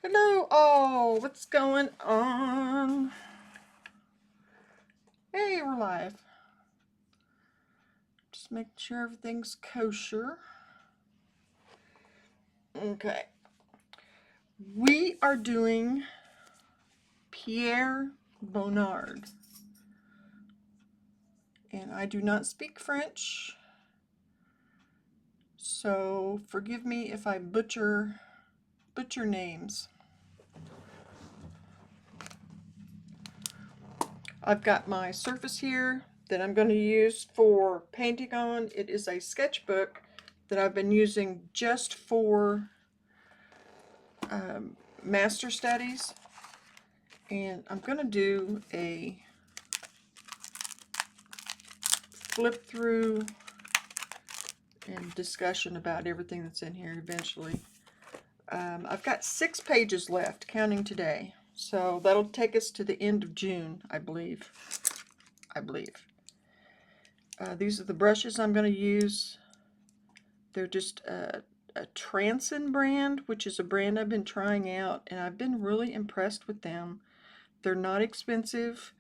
Hello all, what's going on? Hey, we're live. Just making sure everything's kosher. Okay. We are doing Pierre Bonnard. And I do not speak French, so forgive me if I butcher names. I've got my surface here that I'm going to use for painting on. It is a sketchbook that I've been using just for master studies, and I'm going to do a flip through and discussion about everything that's in here eventually. I've got 6 pages left, counting today. So that'll take us to the end of June, I believe. These are the brushes I'm going to use. They're just a Transin brand, which is a brand I've been trying out, and I've been really impressed with them. They're not expensive.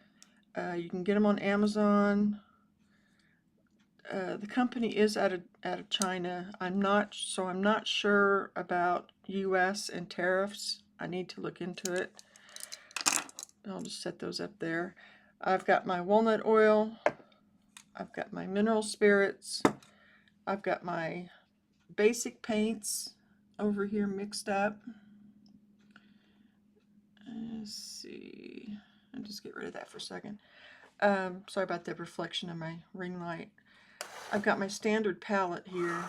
You can get them on Amazon. The company is out of China. I'm not sure about US and tariffs. I need to look into it. I'll just set those up there. I've got my walnut oil. I've got my mineral spirits. I've got my basic paints over here mixed up. Let's see. I'll just get rid of that for a second. Sorry about the reflection of my ring light. I've got my standard palette here,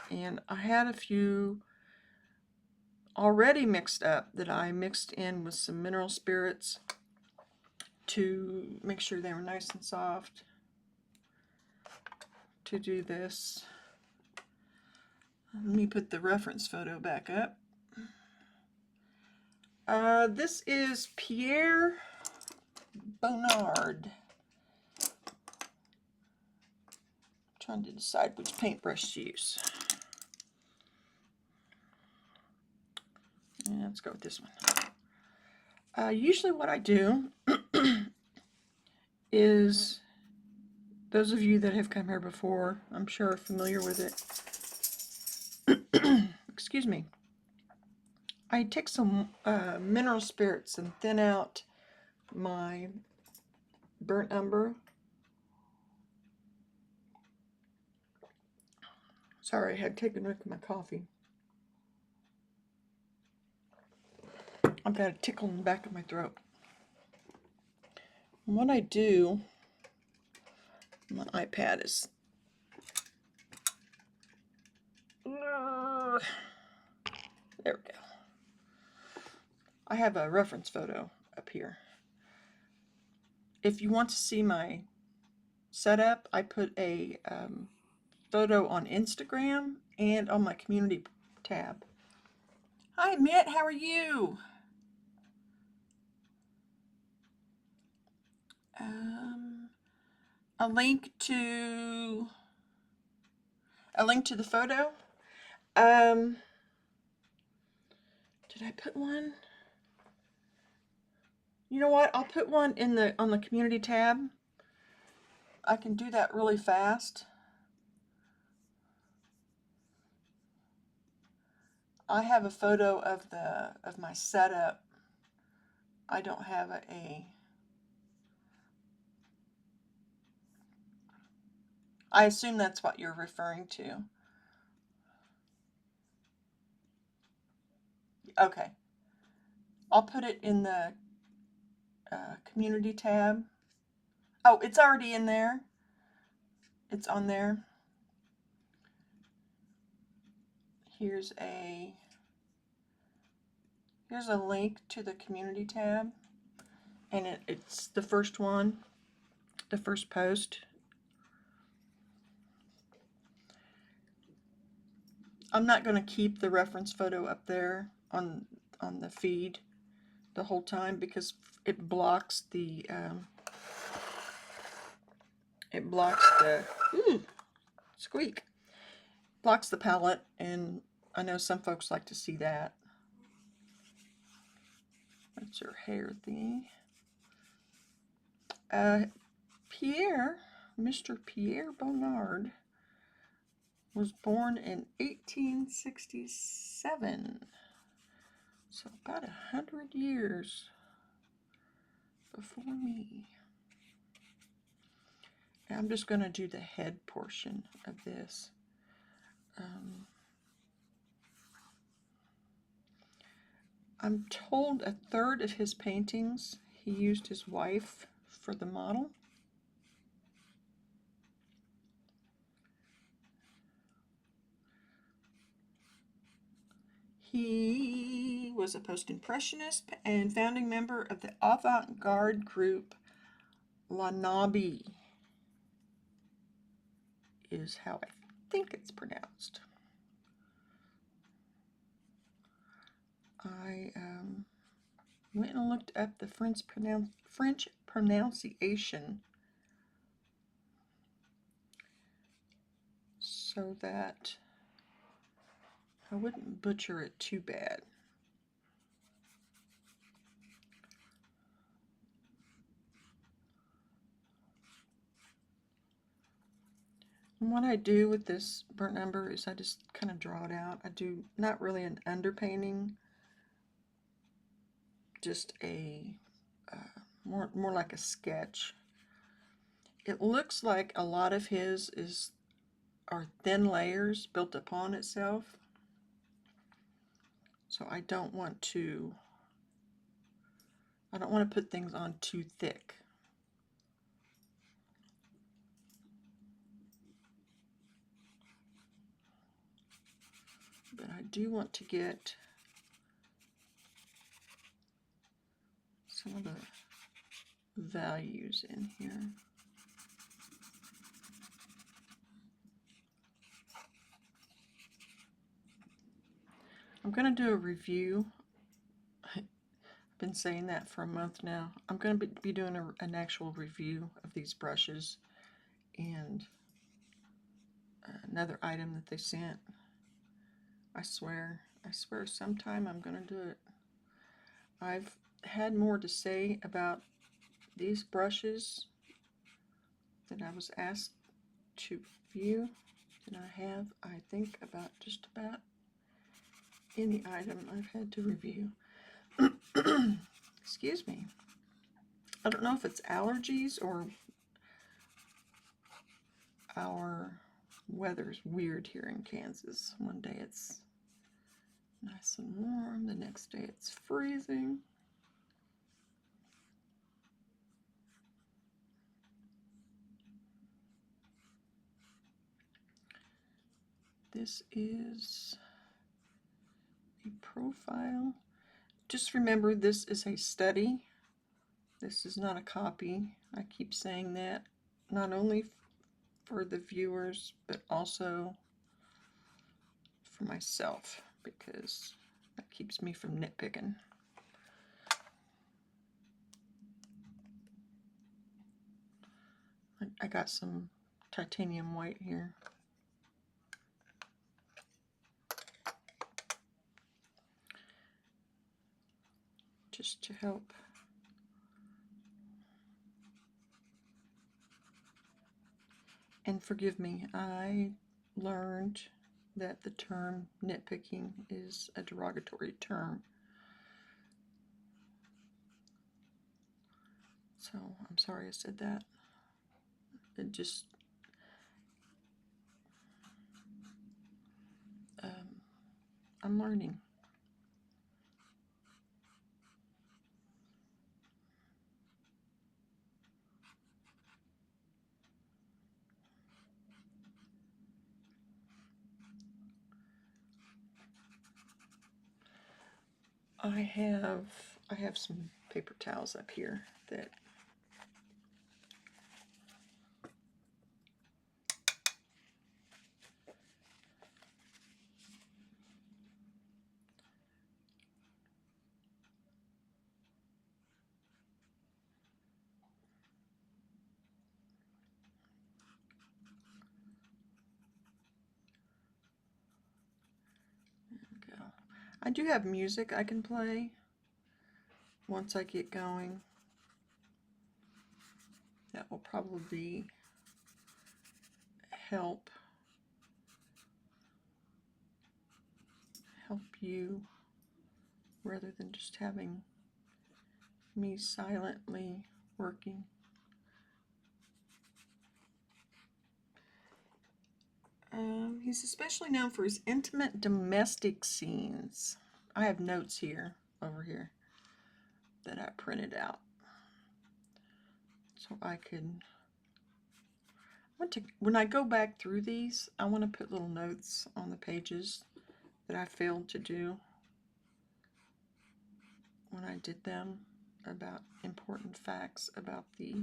and I had a few already mixed up that I mixed in with some mineral spirits to make sure they were nice and soft to do this. Let me put the reference photo back up. This is Pierre Bonnard. Trying to decide which paintbrush to use. And let's go with this one. Usually what I do is, those of you that have come here before, I'm sure are familiar with it. Excuse me. I take some mineral spirits and thin out my burnt umber. Sorry, I had taken a drink of my coffee. I've got a tickle in the back of my throat. And what I do, my iPad is... There we go. I have a reference photo up here. If you want to see my setup, I put a photo on Instagram and on my community tab. Hi, Mitt. How are you? A link to the photo. Did I put one? You know what? I'll put one in on the community tab. I can do that really fast. I have a photo of my setup. I don't have I assume that's what you're referring to. Okay. I'll put it in the community tab. Oh, it's already in there. It's on there. Here's a link to the community tab, and it's the first one, the first post. I'm not going to keep the reference photo up there on the feed the whole time because it blocks the squeak, blocks the palette, and I know some folks like to see that. That's her hair thingy. Mr. Pierre Bonnard was born in 1867. So about 100 years before me. And I'm just going to do the head portion of this. I'm told a third of his paintings he used his wife for the model. He was a post-impressionist and founding member of the avant-garde group Lanabi, is how I think it's pronounced. I went and looked up the French pronunciation so that I wouldn't butcher it too bad. And what I do with this burnt umber is I just kind of draw it out. I do not really an underpainting, just a more like a sketch. It looks like a lot of his are thin layers built upon itself. So I don't want to put things on too thick. But I do want to get some of the values in here. I'm going to do a review. I've been saying that for a month now. I'm going to be doing an actual review of these brushes and another item that they sent. I swear sometime I'm going to do it. I've had more to say about these brushes that I was asked to review than I have, I think, about just about any item I've had to review. Excuse me. I don't know if it's allergies or our weather's weird here in Kansas. One day it's nice and warm, the next day it's freezing. This is a profile. Just remember, this is a study. This is not a copy. I keep saying that, not only for the viewers, but also for myself, because that keeps me from nitpicking. I got some titanium white here. Just to help. And forgive me, I learned that the term nitpicking is a derogatory term. So I'm sorry I said that. It just, I'm learning. I have some paper towels up here that I do have music I can play once I get going. That will probably help you rather than just having me silently working. He's especially known for his intimate domestic scenes. I have notes here, over here, that I printed out. So I could, when I go back through these, I want to put little notes on the pages that I failed to do when I did them, about important facts about the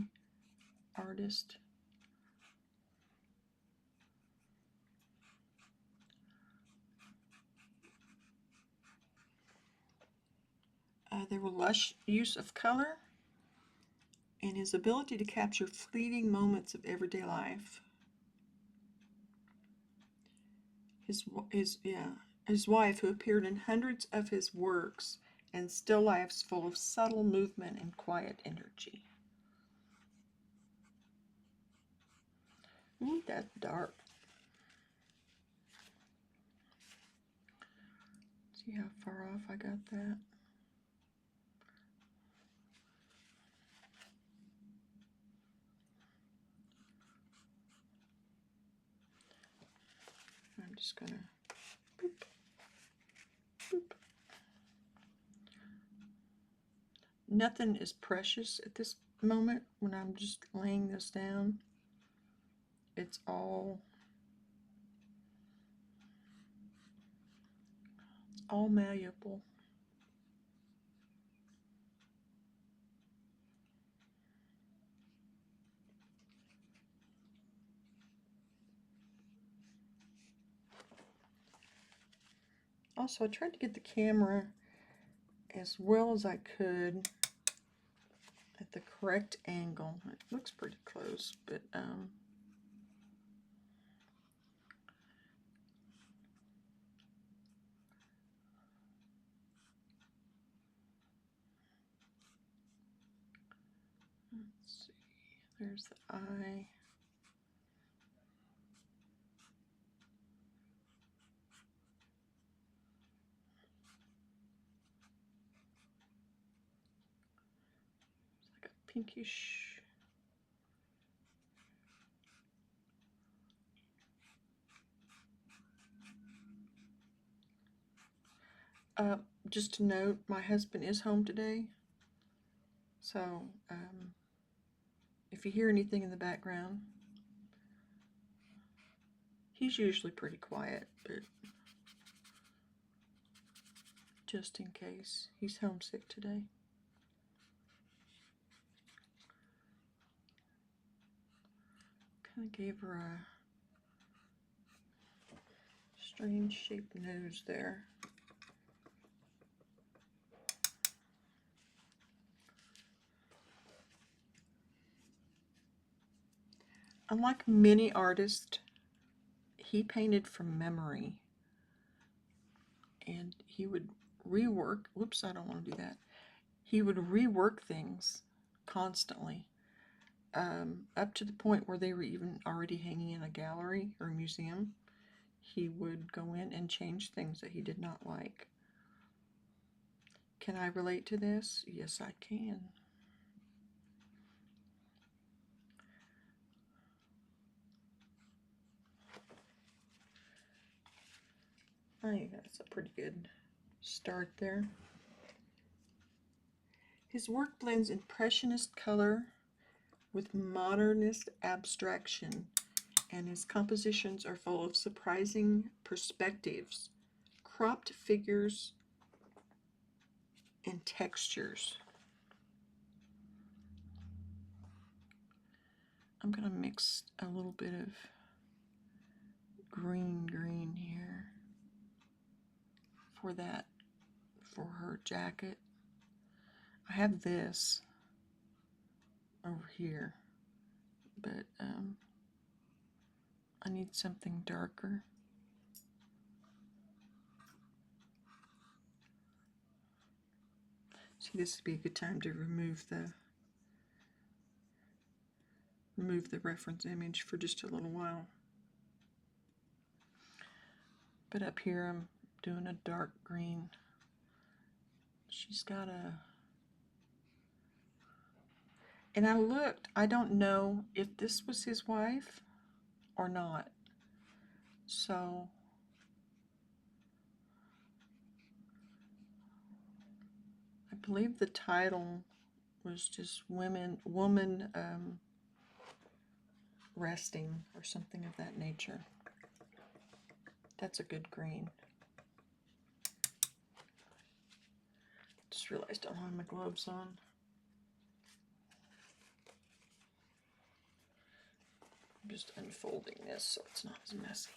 artist. There were lush use of color and his ability to capture fleeting moments of everyday life. His wife, who appeared in hundreds of his works, and still lifes full of subtle movement and quiet energy. Ooh, that's dark. See how far off I got that? I'm just gonna boop, boop. Nothing is precious at this moment when I'm just laying this down. It's all malleable. Also, I tried to get the camera as well as I could at the correct angle. It looks pretty close, but let's see. There's the eye. It's like a pinkish. Just to note, my husband is home today, so if you hear anything in the background, he's usually pretty quiet, but just in case, he's homesick today. Kind of gave her a strange shaped nose there. Unlike many artists, he painted from memory, and he would rework, whoops, I don't want to do that. He would rework things constantly, up to the point where they were even already hanging in a gallery or museum. He would go in and change things that he did not like. Can I relate to this? Yes, I can. I think that's a pretty good start there. His work blends impressionist color with modernist abstraction, and his compositions are full of surprising perspectives, cropped figures, and textures. I'm going to mix a little bit of green here for that, for her jacket. I have this over here, but I need something darker. See, this would be a good time to remove the reference image for just a little while. But up here I'm doing a dark green. She's got a... And I looked, I don't know if this was his wife or not. So I believe the title was just woman resting or something of that nature. That's a good green. Just realized I don't have my gloves on. I'm just unfolding this so it's not as messy.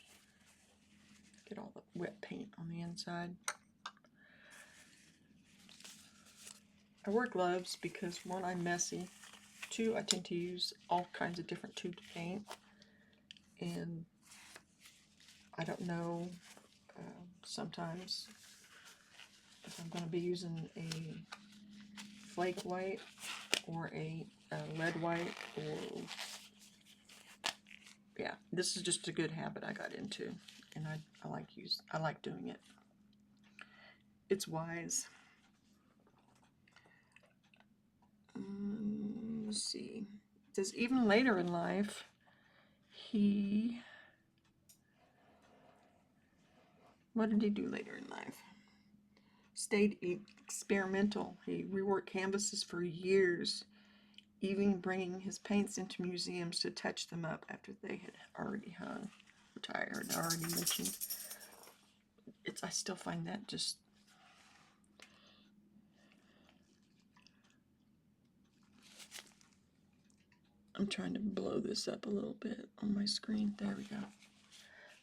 Get all the wet paint on the inside. I wear gloves because one, I'm messy. Two, I tend to use all kinds of different tubes of paint. And I don't know sometimes if I'm going to be using a flake white or a lead white, or yeah, this is just a good habit I got into, and I like doing it. It's wise. Let's see. It says even later in life, what did he do later in life? Stayed experimental. He reworked canvases for years, even bringing his paints into museums to touch them up after they had already hung, which I had already mentioned. I still find that just... I'm trying to blow this up a little bit on my screen. There we go.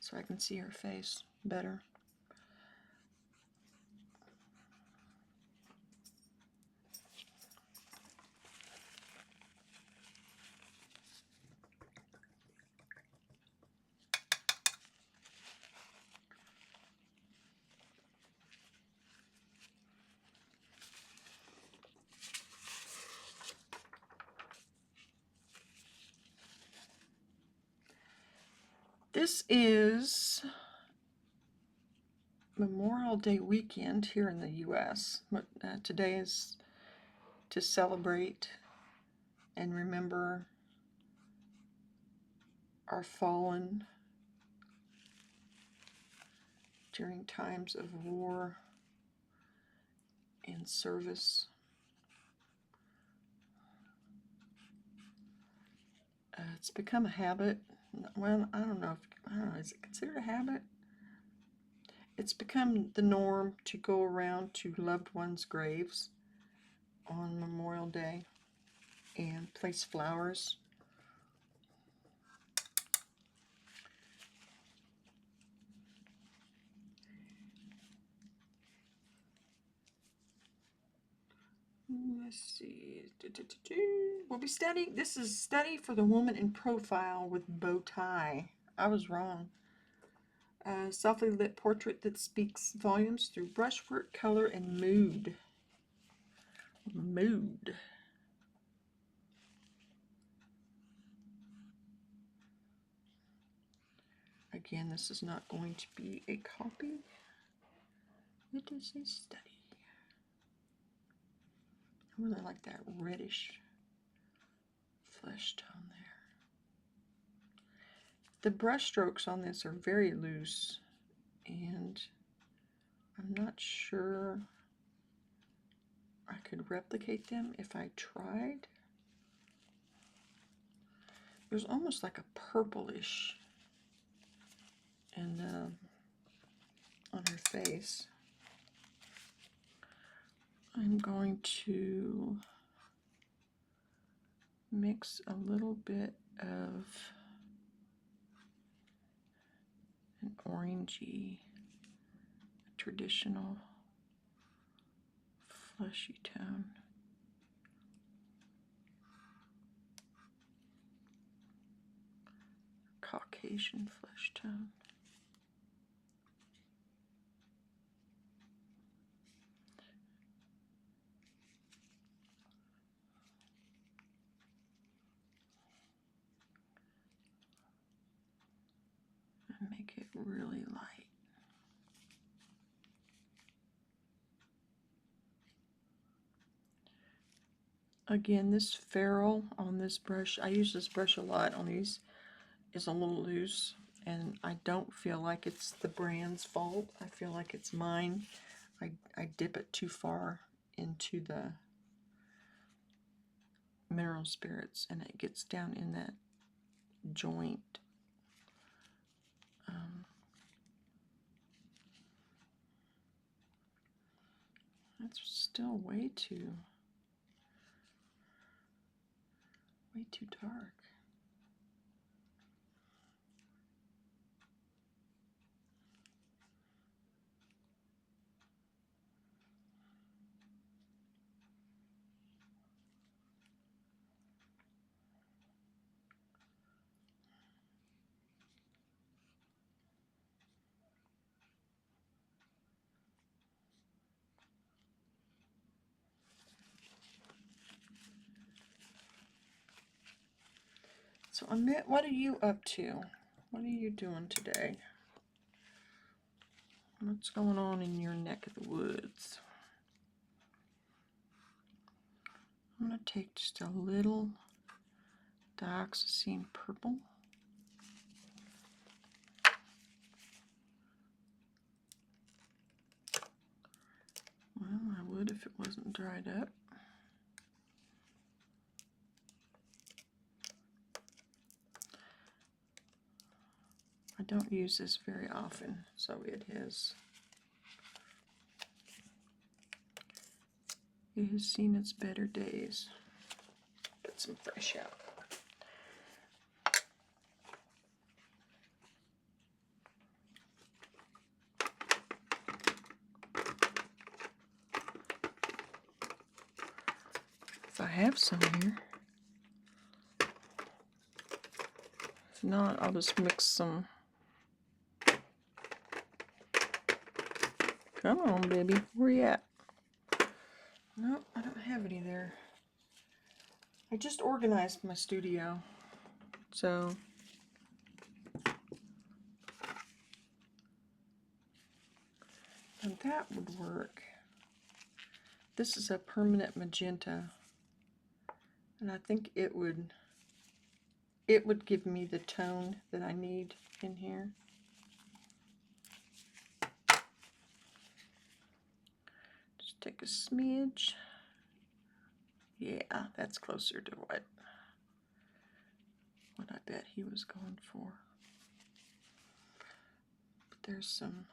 So I can see her face better. This is Memorial Day weekend here in the U.S. Today is to celebrate and remember our fallen during times of war and service. It's become a habit. Well, I don't know, is it considered a habit? It's become the norm to go around to loved ones' graves on Memorial Day and place flowers. Let's see. We'll be studying. This is Study for the Woman in Profile with Bow Tie. I was wrong. A softly lit portrait that speaks volumes through brushwork, color, and mood. Mood. Again, this is not going to be a copy. It is a study. I really like that reddish flesh tone there. The brush strokes on this are very loose, and I'm not sure I could replicate them if I tried. There's almost like a purplish and on her face. I'm going to mix a little bit of an orangey, traditional fleshy tone. Caucasian flesh tone. and make it really light. Again, this ferrule on this brush, I use this brush a lot on these, is a little loose, and I don't feel like it's the brand's fault. I feel like it's mine. I dip it too far into the mineral spirits, and it gets down in that joint. That's still way too dark. So Amit, what are you up to? What are you doing today? What's going on in your neck of the woods? I'm going to take just a little dioxazine purple. Well, I would if it wasn't dried up. I don't use this very often, so it has seen its better days. Get some fresh out. If I have some here. If not, I'll just mix some. Come on, baby. Where you at? Nope, I don't have any there. I just organized my studio. So and that would work. This is a permanent magenta, and I think it would give me the tone that I need in here. Just take a smidge. Yeah, that's closer to what I bet he was going for. But there's some.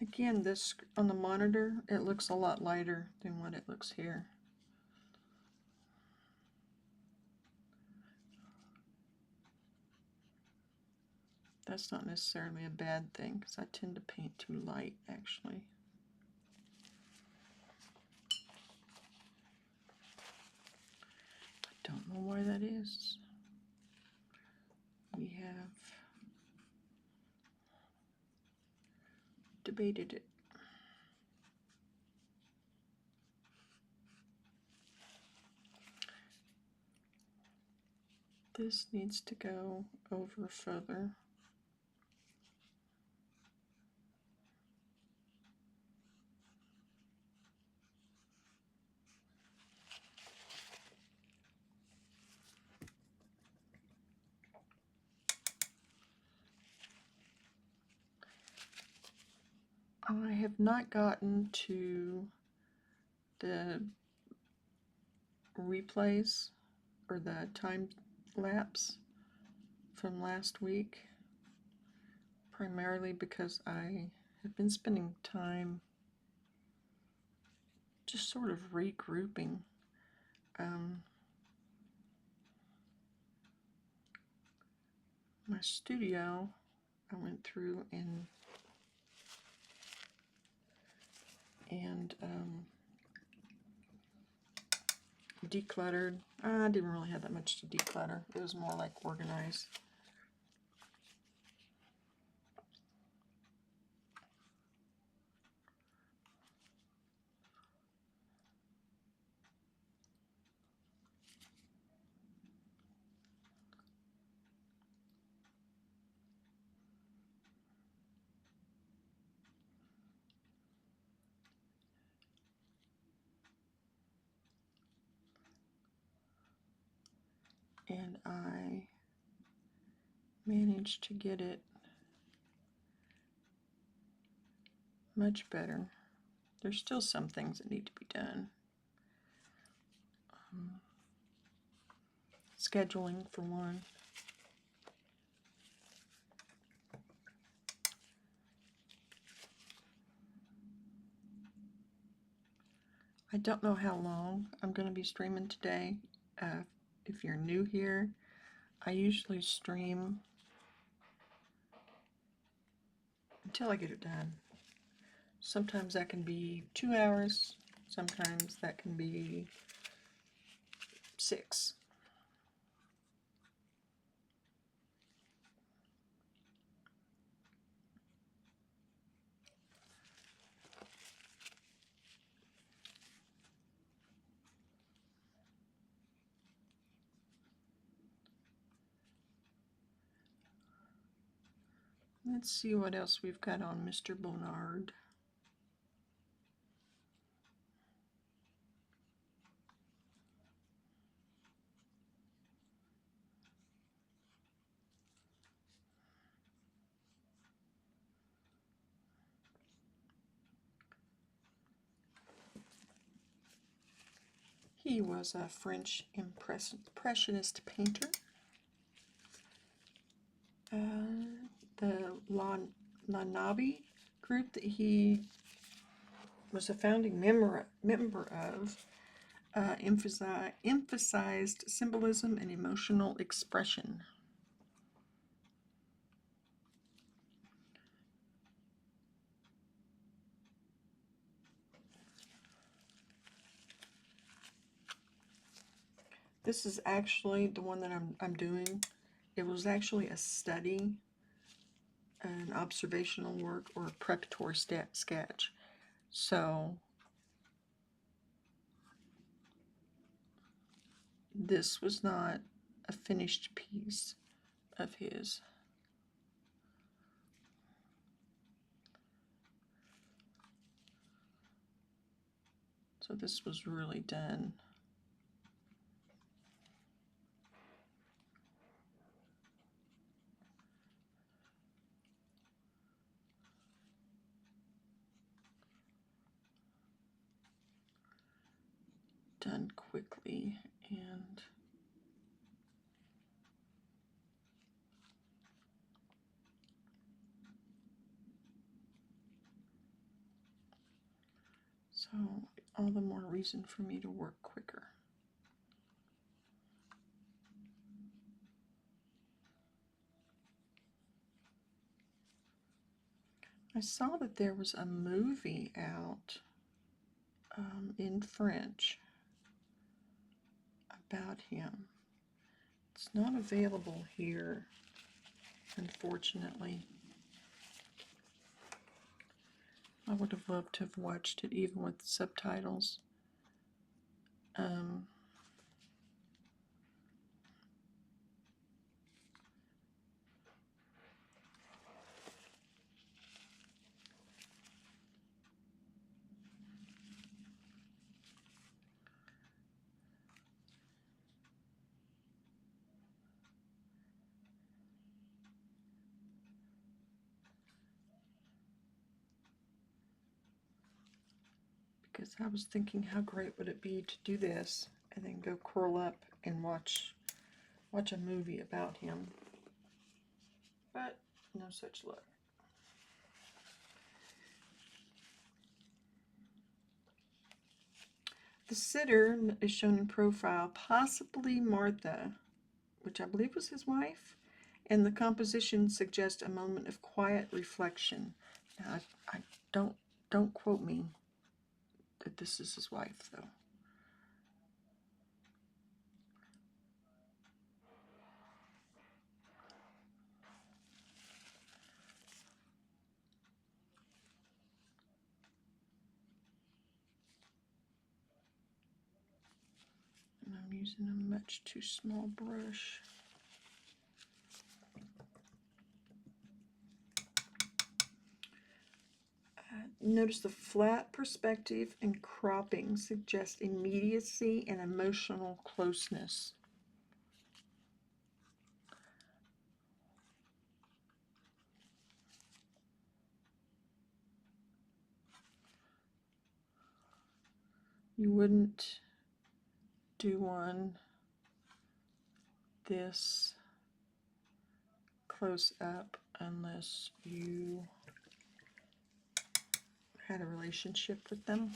Again, this on the monitor, it looks a lot lighter than what it looks here. That's not necessarily a bad thing, because I tend to paint too light, actually. I don't know why that is. We have debated it. This needs to go over further. I have not gotten to the replays or the time lapse from last week, primarily because I have been spending time just sort of regrouping. My studio, I went through and decluttered. I didn't really have that much to declutter. It was more like organize. And I managed to get it much better. There's still some things that need to be done. Scheduling for one. I don't know how long I'm going to be streaming today. If you're new here, I usually stream until I get it done. Sometimes that can be 2 hours, sometimes that can be 6. Let's see what else we've got on Mr. Bonnard. He was a French impressionist painter. The La Nabi group that he was a founding member of emphasized symbolism and emotional expression. This is actually the one that I'm doing. It was actually a study, an observational work, or a preparatory sketch. So this was not a finished piece of his. So this was really done. Done quickly, and so all the more reason for me to work quicker. I saw that there was a movie out in French about him. It's not available here, unfortunately. I would have loved to have watched it even with the subtitles. Because I was thinking how great would it be to do this and then go curl up and watch a movie about him. But no such luck. The sitter is shown in profile, possibly Martha, which I believe was his wife, and the composition suggests a moment of quiet reflection. Now, I don't quote me that this is his wife, though. Using a much too small brush. Notice the flat perspective and cropping suggest immediacy and emotional closeness. You wouldn't do one this close up unless you had a relationship with them.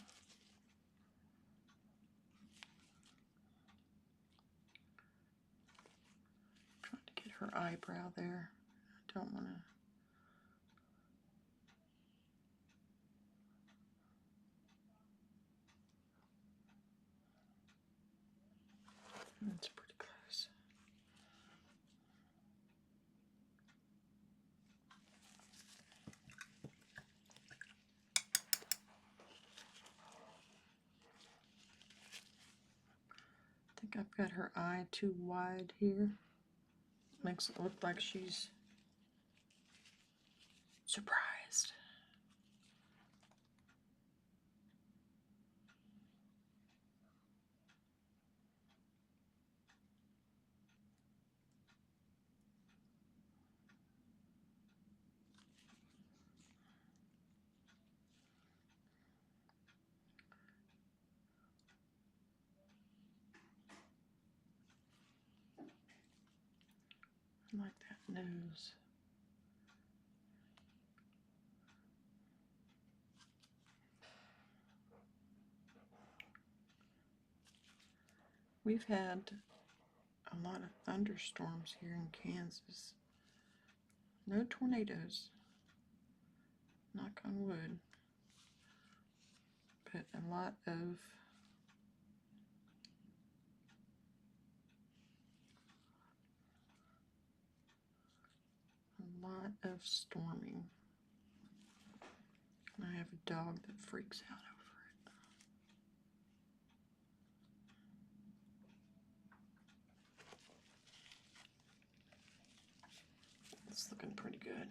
Trying to get her eyebrow there. I don't want to. That's pretty close. I think I've got her eye too wide here. Makes it look like she's surprised. I like that nose. We've had a lot of thunderstorms here in Kansas. No tornadoes, knock on wood, but a lot of storming. I have a dog that freaks out over it. It's looking pretty good.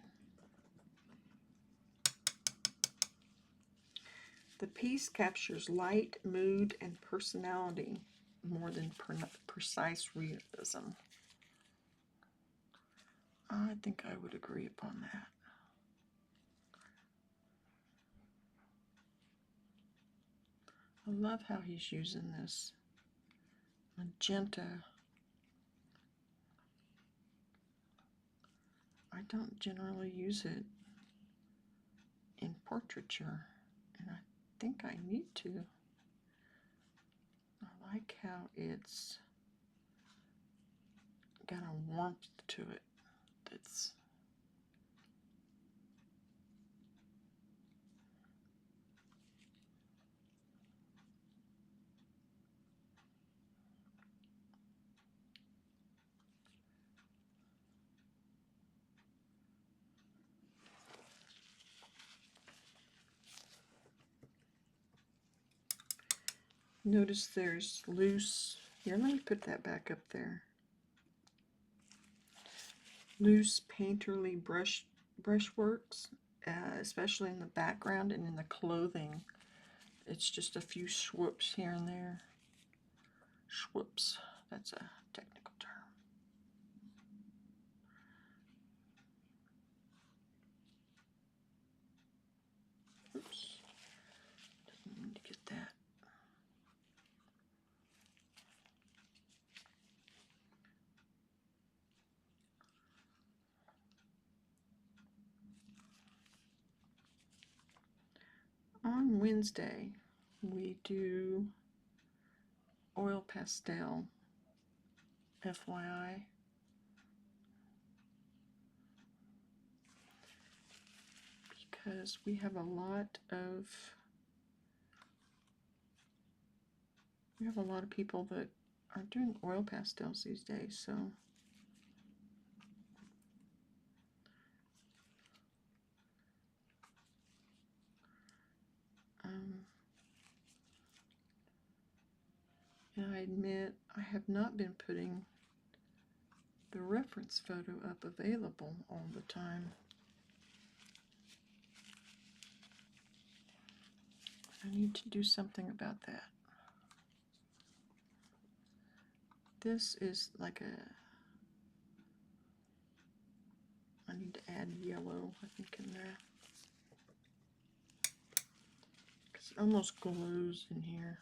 The piece captures light, mood, and personality more than precise realism. I think I would agree upon that. I love how he's using this magenta. I don't generally use it in portraiture, and I think I need to. I like how it's got a warmth to it that's notice there's loose, here let me put that back up there. Loose painterly brushworks, especially in the background and in the clothing. It's just a few swoops here and there. Swoops, that's a technical term. Oops, didn't mean to get that. On Wednesday, we do oil pastel, FYI. Because we have a lot of people that are doing oil pastels these days, so And I admit I have not been putting the reference photo up available all the time. I need to do something about that. This is like I need to add yellow, I think, in there. Because it almost glows in here.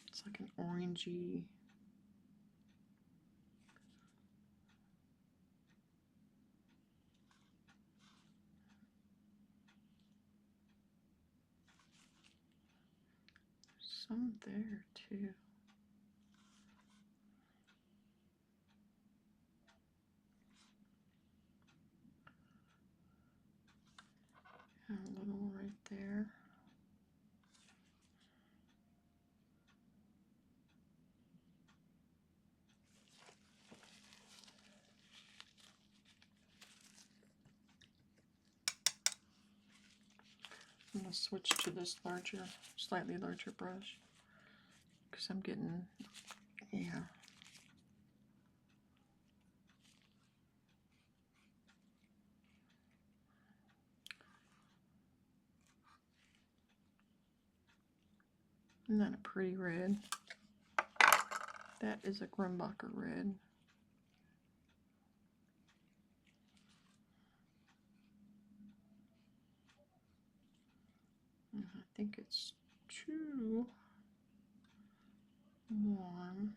It's like an orangey. Some there too. And a little right there. I'm going to switch to this larger, slightly larger brush because I'm getting, yeah. Isn't that a pretty red? That is a Grumbacher red. I think it's too warm.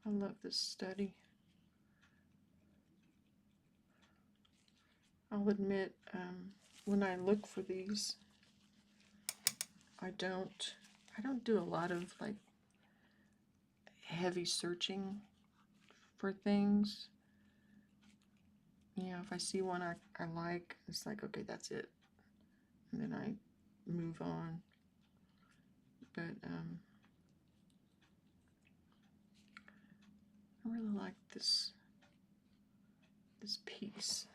I love this study. I'll admit, when I look for these, I don't do a lot of like heavy searching for things. You know, if I see one I like, it's like, okay, that's it. And then I move on. But I really like this piece.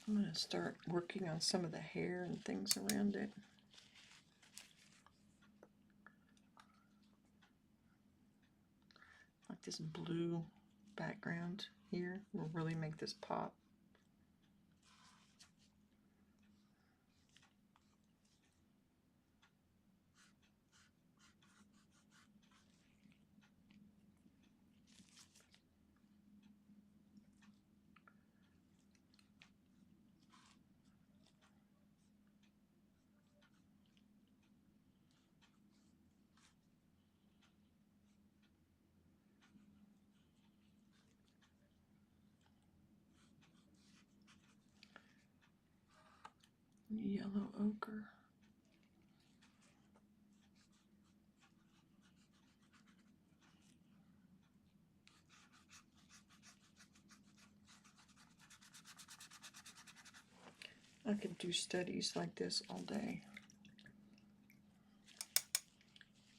I'm going to start working on some of the hair and things around it. Like this blue background here will really make this pop. Yellow ochre. I could do studies like this all day.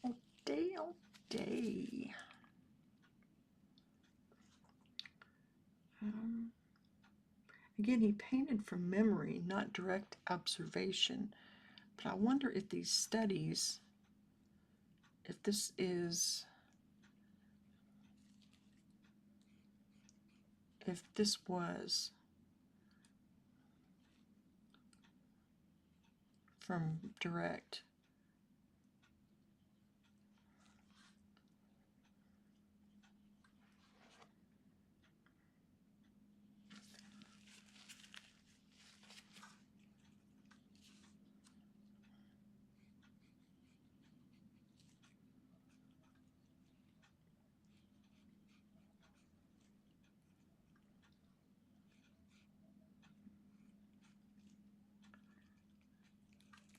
All day, all day. Again, he painted from memory, not direct observation. But I wonder if these studies, if this was from direct.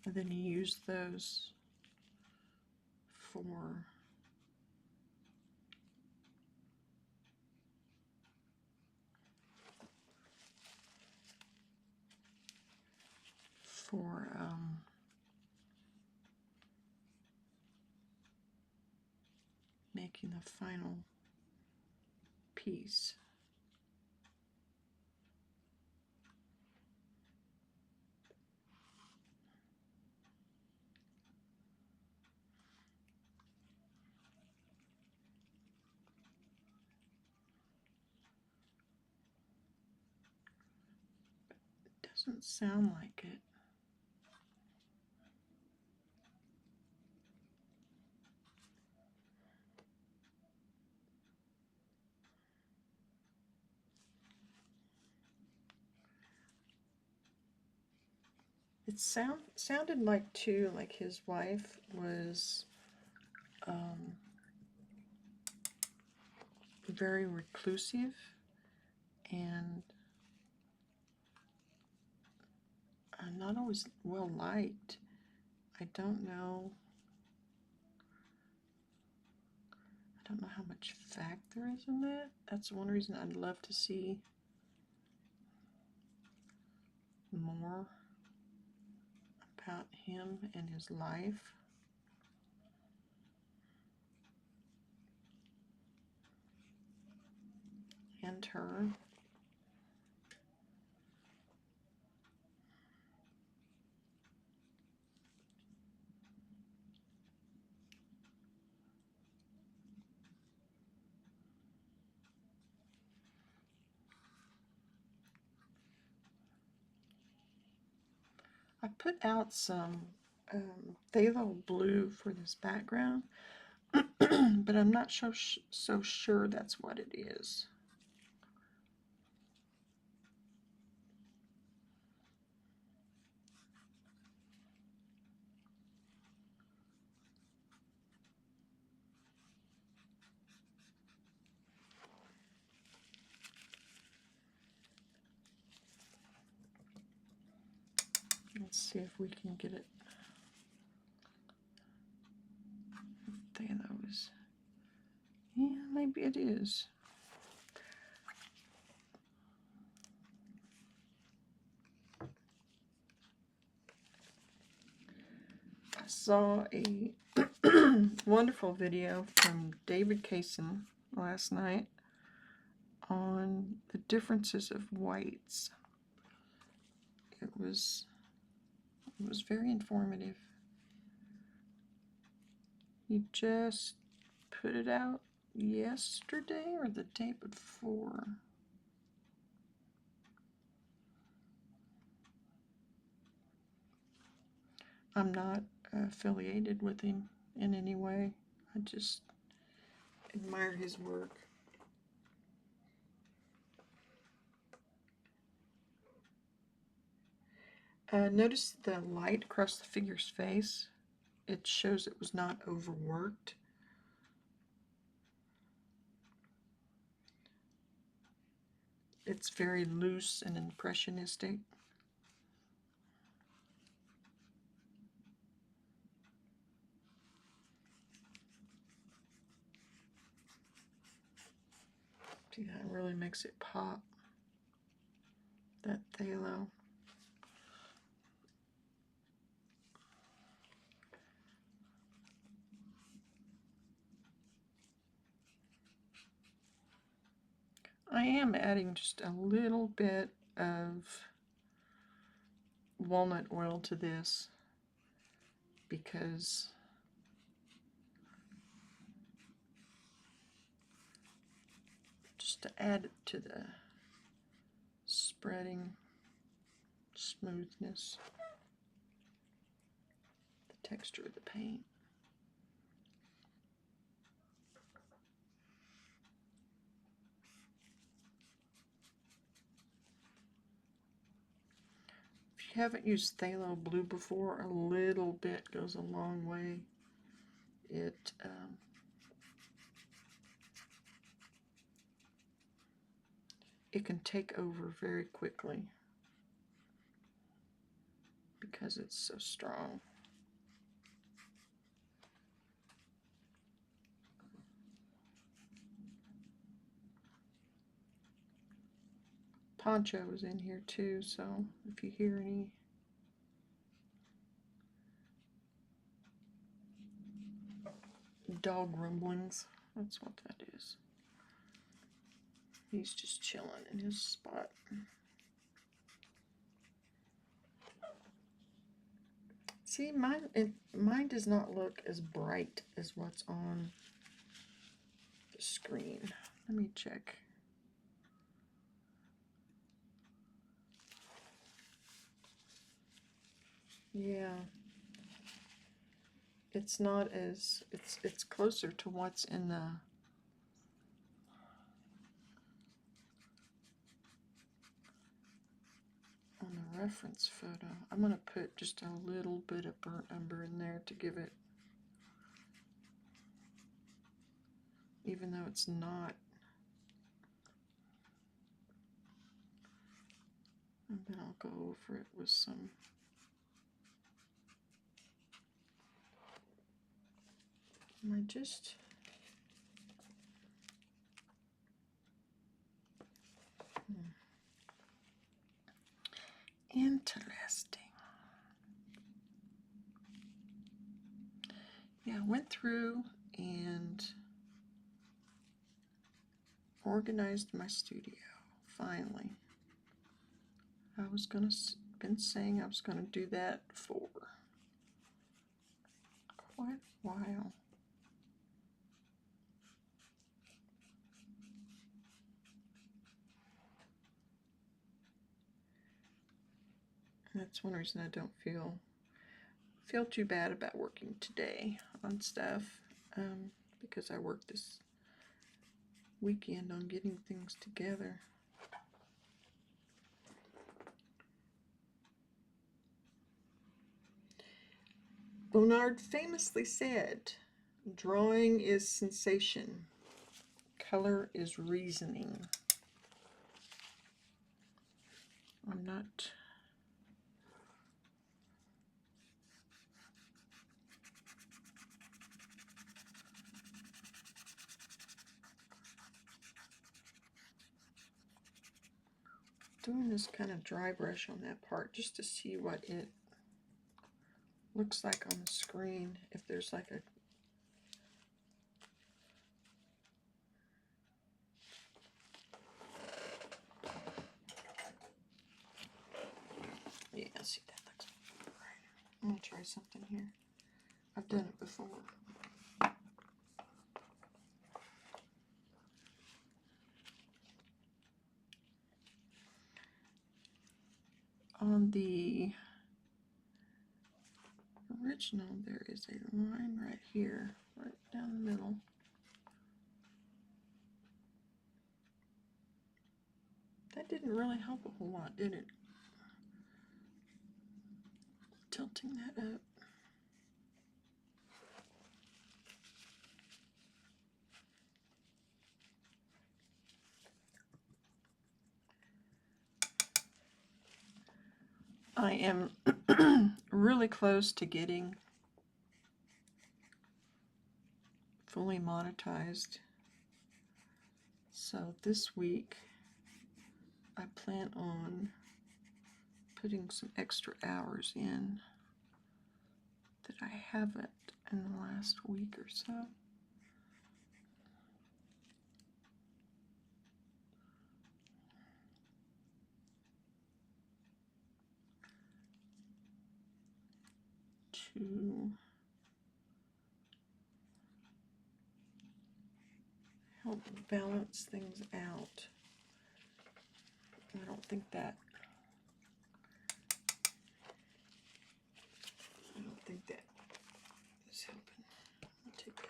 And then you use those for making the final piece. It doesn't sound like it. It sounded like, too, like his wife was very reclusive and not always well liked. I don't know how much fact there is in that. That's one reason I'd love to see more about him and his life. And her. I put out some phthalo blue for this background, but I'm not so sure that's what it is. Let's see if we can get it. Phthalos. Yeah, maybe it is. I saw a wonderful video from David Kaysen last night on the differences of whites. It was very informative. He just put it out yesterday or the day before. I'm not affiliated with him in any way. I just admire his work. Notice the light across the figure's face. It shows it was not overworked. It's very loose and impressionistic. See, that really makes it pop, that phthalo. I am adding just a little bit of walnut oil to this because just to add it to the spreading smoothness, the texture of the paint. If you haven't used phthalo blue before, a little bit goes a long way. It can take over very quickly because it's so strong. Poncho is in here too, so if you hear any dog rumblings, that's what that is. He's just chilling in his spot. See, mine does not look as bright as what's on the screen. Let me check. Yeah. It's not as, it's closer to what's in the on the reference photo. I'm going to put just a little bit of burnt umber in there to give it, even though it's not. And then I'll go over it with some I just interesting. Yeah, I went through and organized my studio finally. I was been saying I was gonna do that for quite a while. That's one reason I don't feel too bad about working today on stuff, because I worked this weekend on getting things together. Bonnard famously said, "Drawing is sensation, color is reasoning." I'm not doing this kind of dry brush on that part just to see what it looks like on the screen, if there's like a yeah, see, that looks right. I'm gonna try something here. I've done it before. On the original, there is a line right here, right down the middle. That didn't really help a whole lot, did it? Tilting that up. I am really close to getting fully monetized. So this week I plan on putting some extra hours in that I haven't in the last week or so. To help balance things out. I don't think that is helping. I'll take that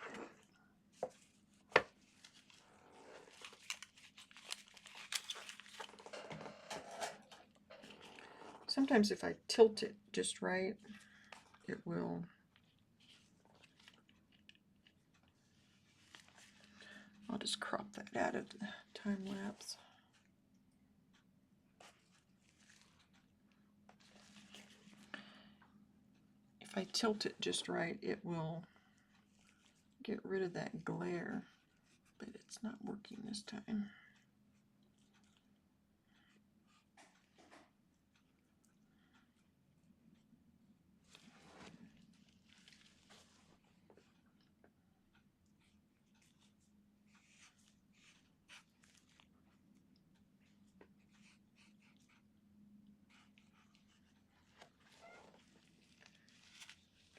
out. Sometimes if I tilt it just right, it will. I'll just crop that out of the time lapse. if I tilt it just right, it will get rid of that glare, but it's not working this time.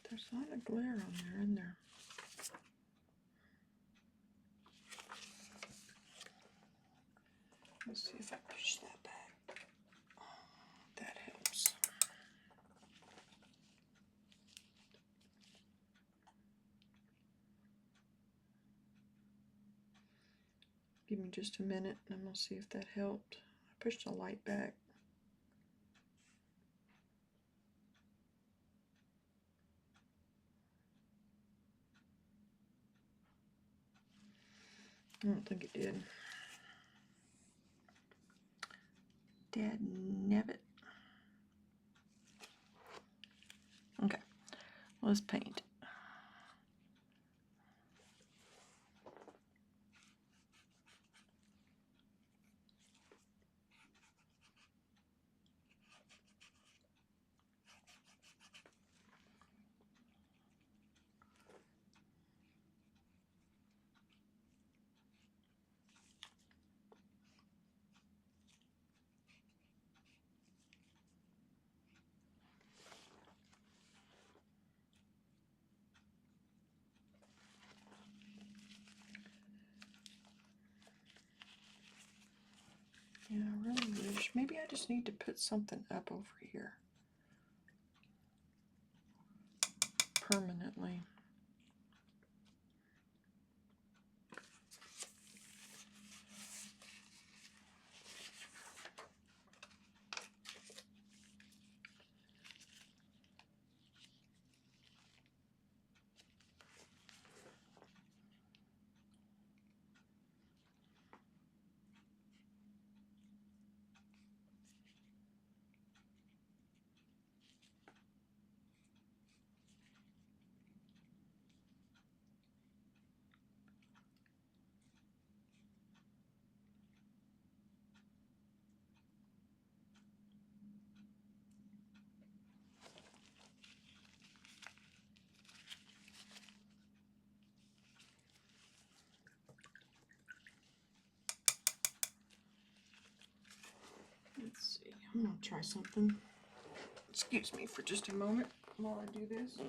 There's a lot of glare on there, isn't there? Let's see if I push that back. That helps. Give me just a minute and I'm going to see if that helped. I pushed the light back. I don't think it did. Dad nabbit. Okay, let's paint. Yeah, I really wish. Maybe I just need to put something up over here permanently. Let's see, I'm gonna try something. Excuse me for just a moment while I do this.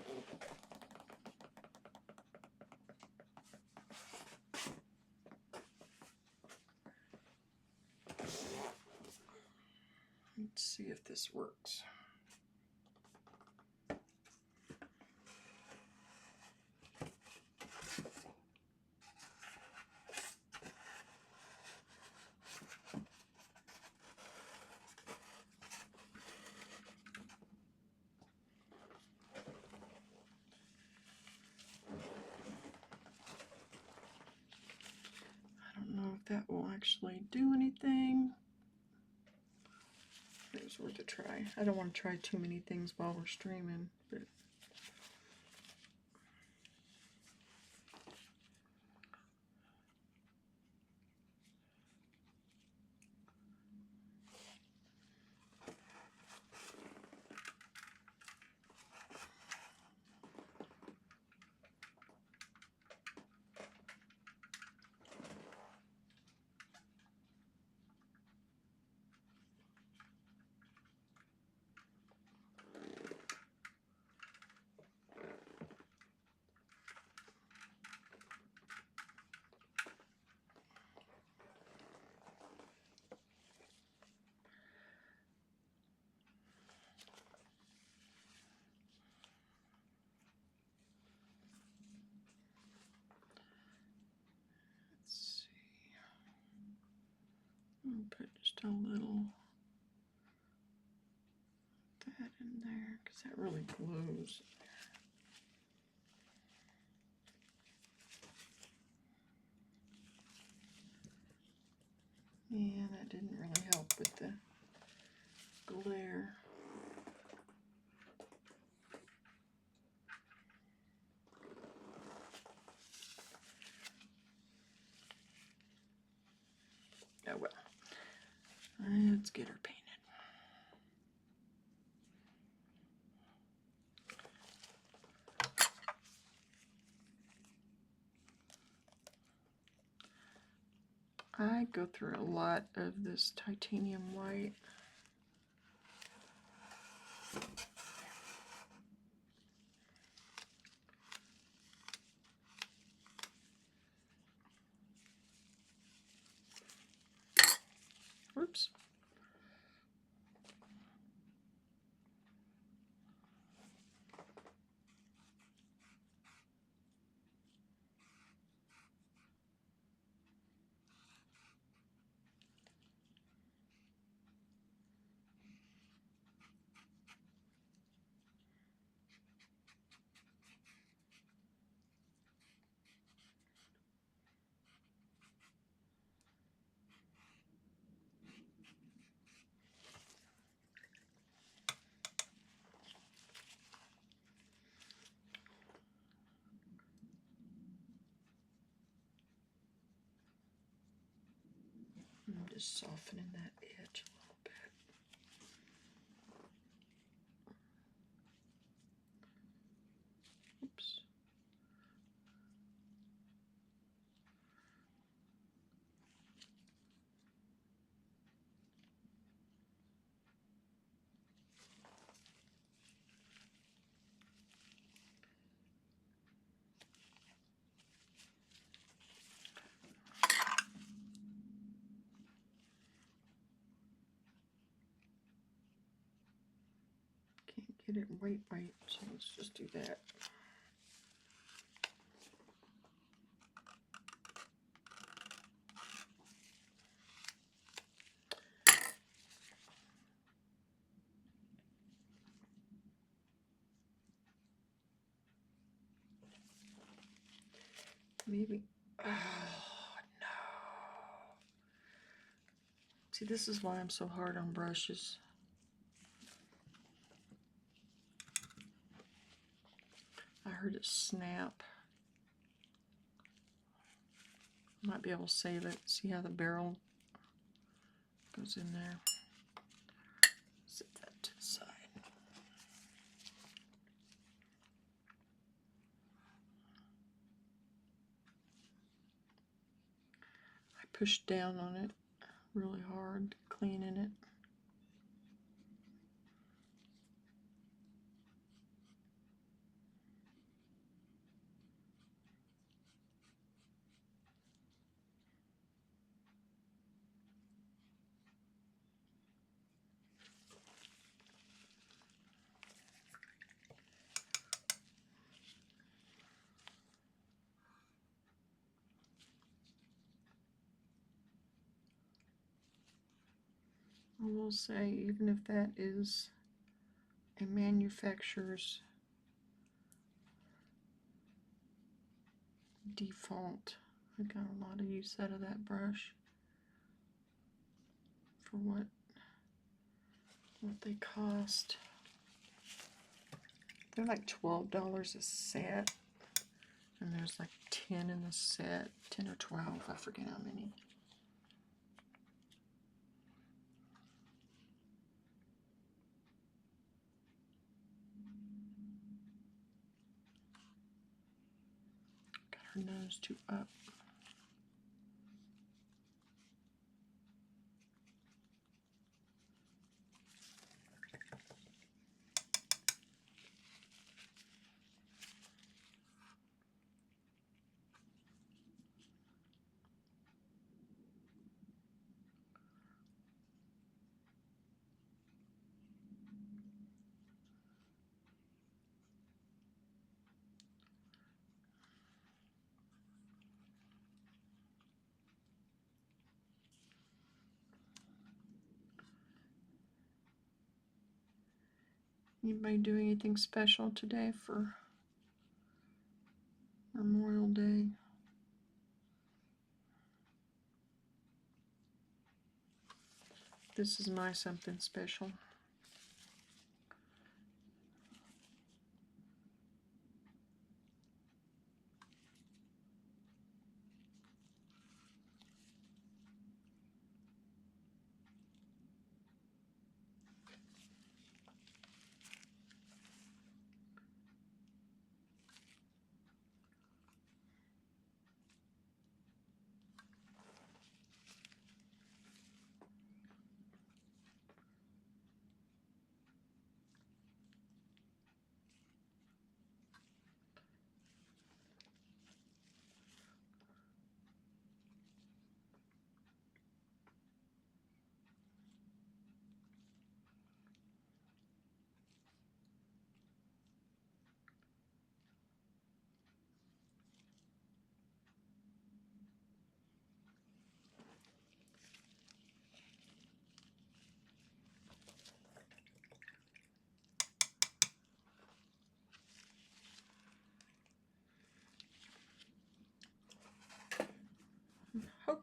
Let's see if this works. I don't know if that will actually do anything. It was worth a try. I don't want to try too many things while we're streaming, but put just a little of that in there because that really glows. Yeah, that didn't really help with the glare. Oh well. Let's get her painted. I go through a lot of this titanium white. Whoops. I'm just softening that edge a little bit. Oops. Can't get it white, so let's just do that. Maybe. Oh, no. See, this is why I'm so hard on brushes. I heard it snap. Might be able to save it. See how the barrel goes in there. Set that to the side. I pushed down on it really hard, cleaning it. I will say, even if that is a manufacturer's default, I got a lot of use out of that brush for what they cost. They're like $12 a set, and there's like 10 in the set, 10 or 12, I forget how many. Got her nose too up. Anybody do anything special today for Memorial Day? This is my something special.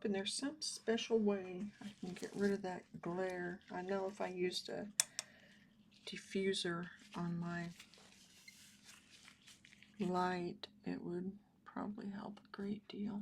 hoping there's some special way I can get rid of that glare. I know if I used a diffuser on my light, it would probably help a great deal.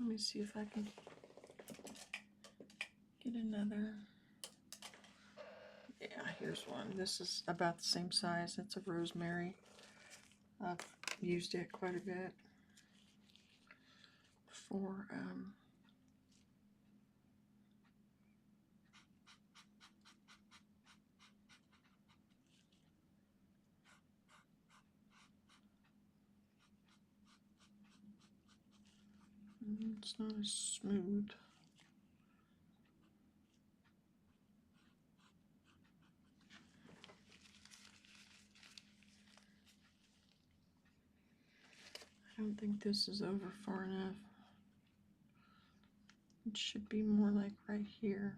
Let me see if I can get another. Yeah, here's one. This is about the same size. It's a rosemary. I've used it quite a bit for it's not as smooth. I don't think this is over far enough. It should be more like right here.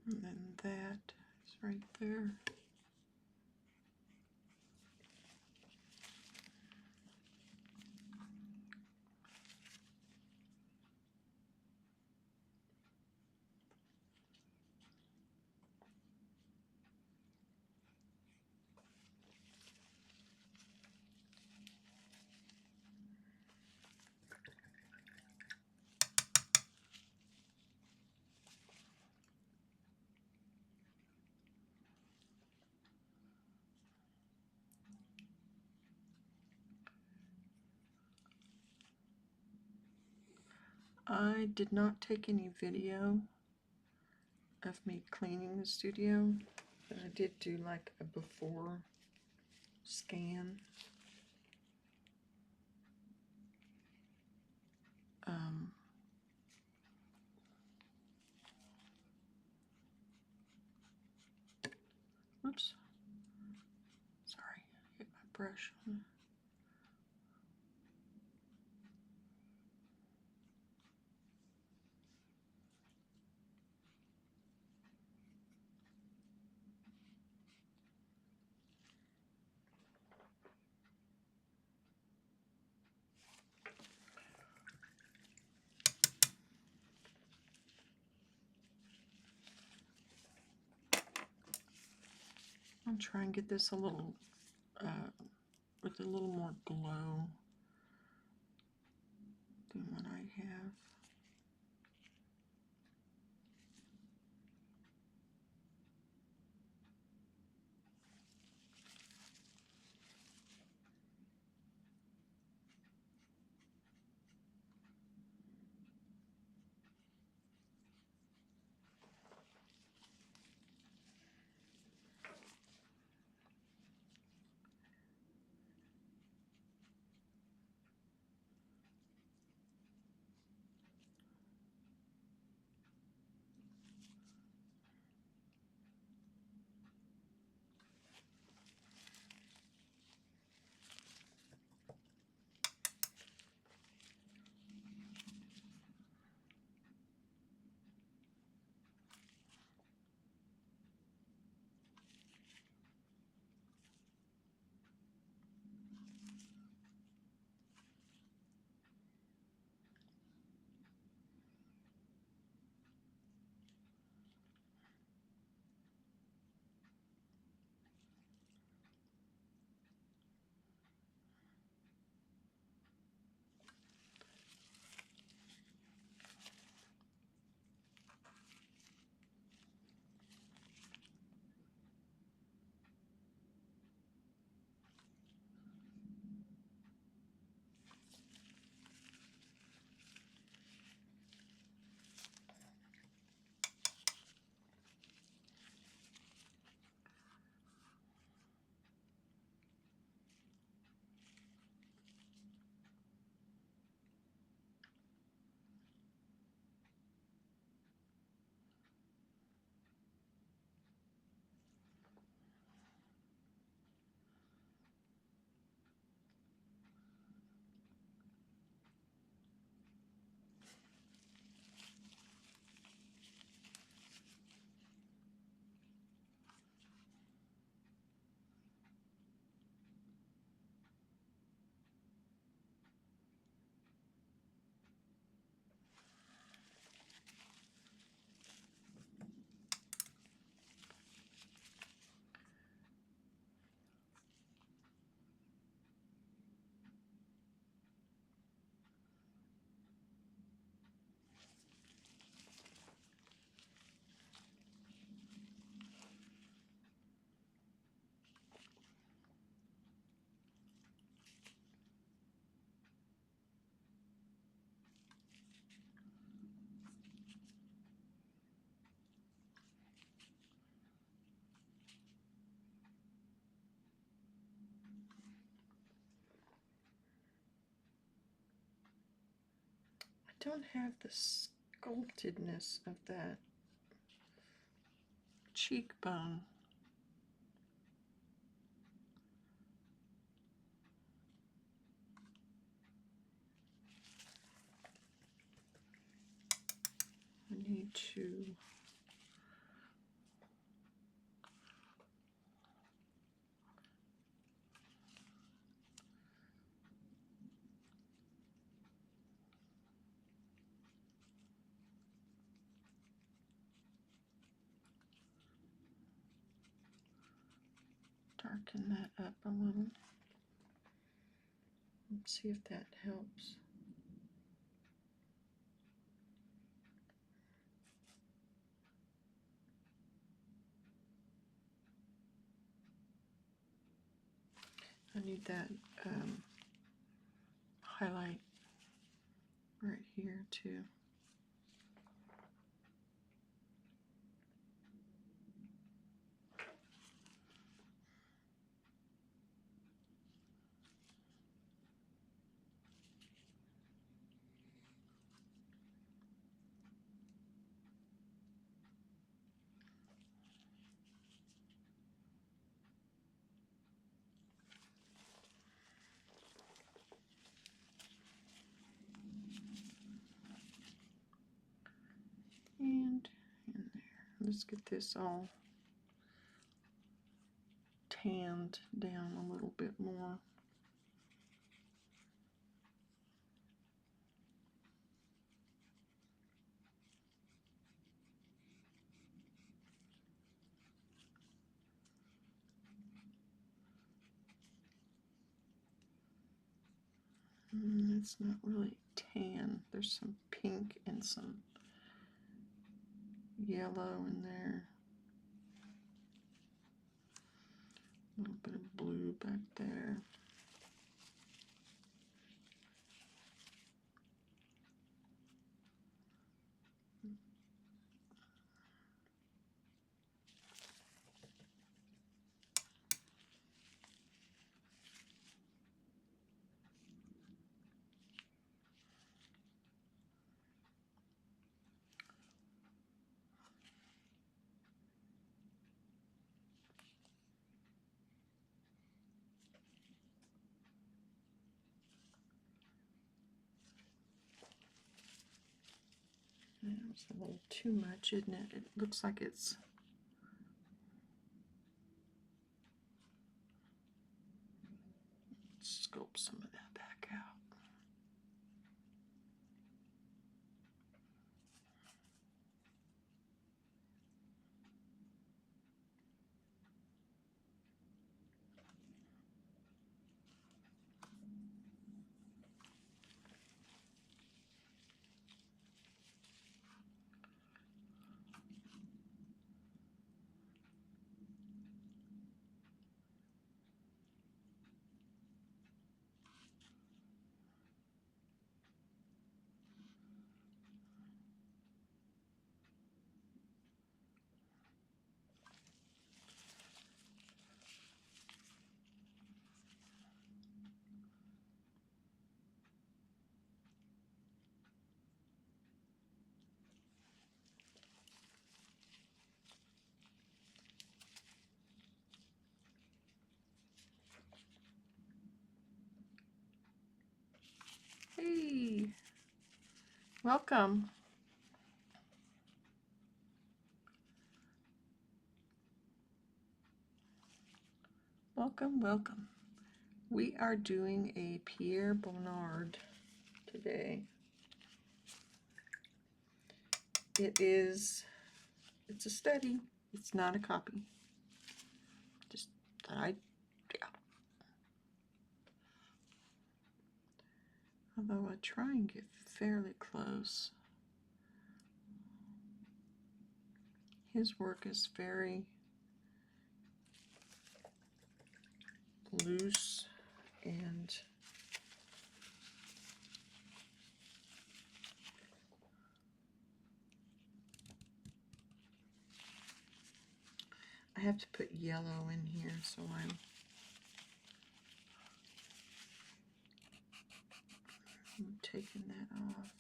And then that is right there. I did not take any video of me cleaning the studio, but I did do like a before scan. Oops. Sorry, hit my brush. I'll try and get this a little, with a little more glow than what I have. don't have the sculptedness of that cheekbone. I need to darken that up a little. Let's see if that helps. I need that highlight right here too. And in there. Let's get this all tanned down a little bit more. It's not really tan. There's some pink and some yellow in there. A little bit of blue back there. That was a little too much, isn't it? It looks like it's sculpt some of that back out. Hey, welcome. Welcome, welcome. We are doing a Pierre Bonnard today. It's a study. It's not a copy. Just that yeah. Although I try and get fairly close. His work is very loose and I have to put yellow in here, so I'm taking that off.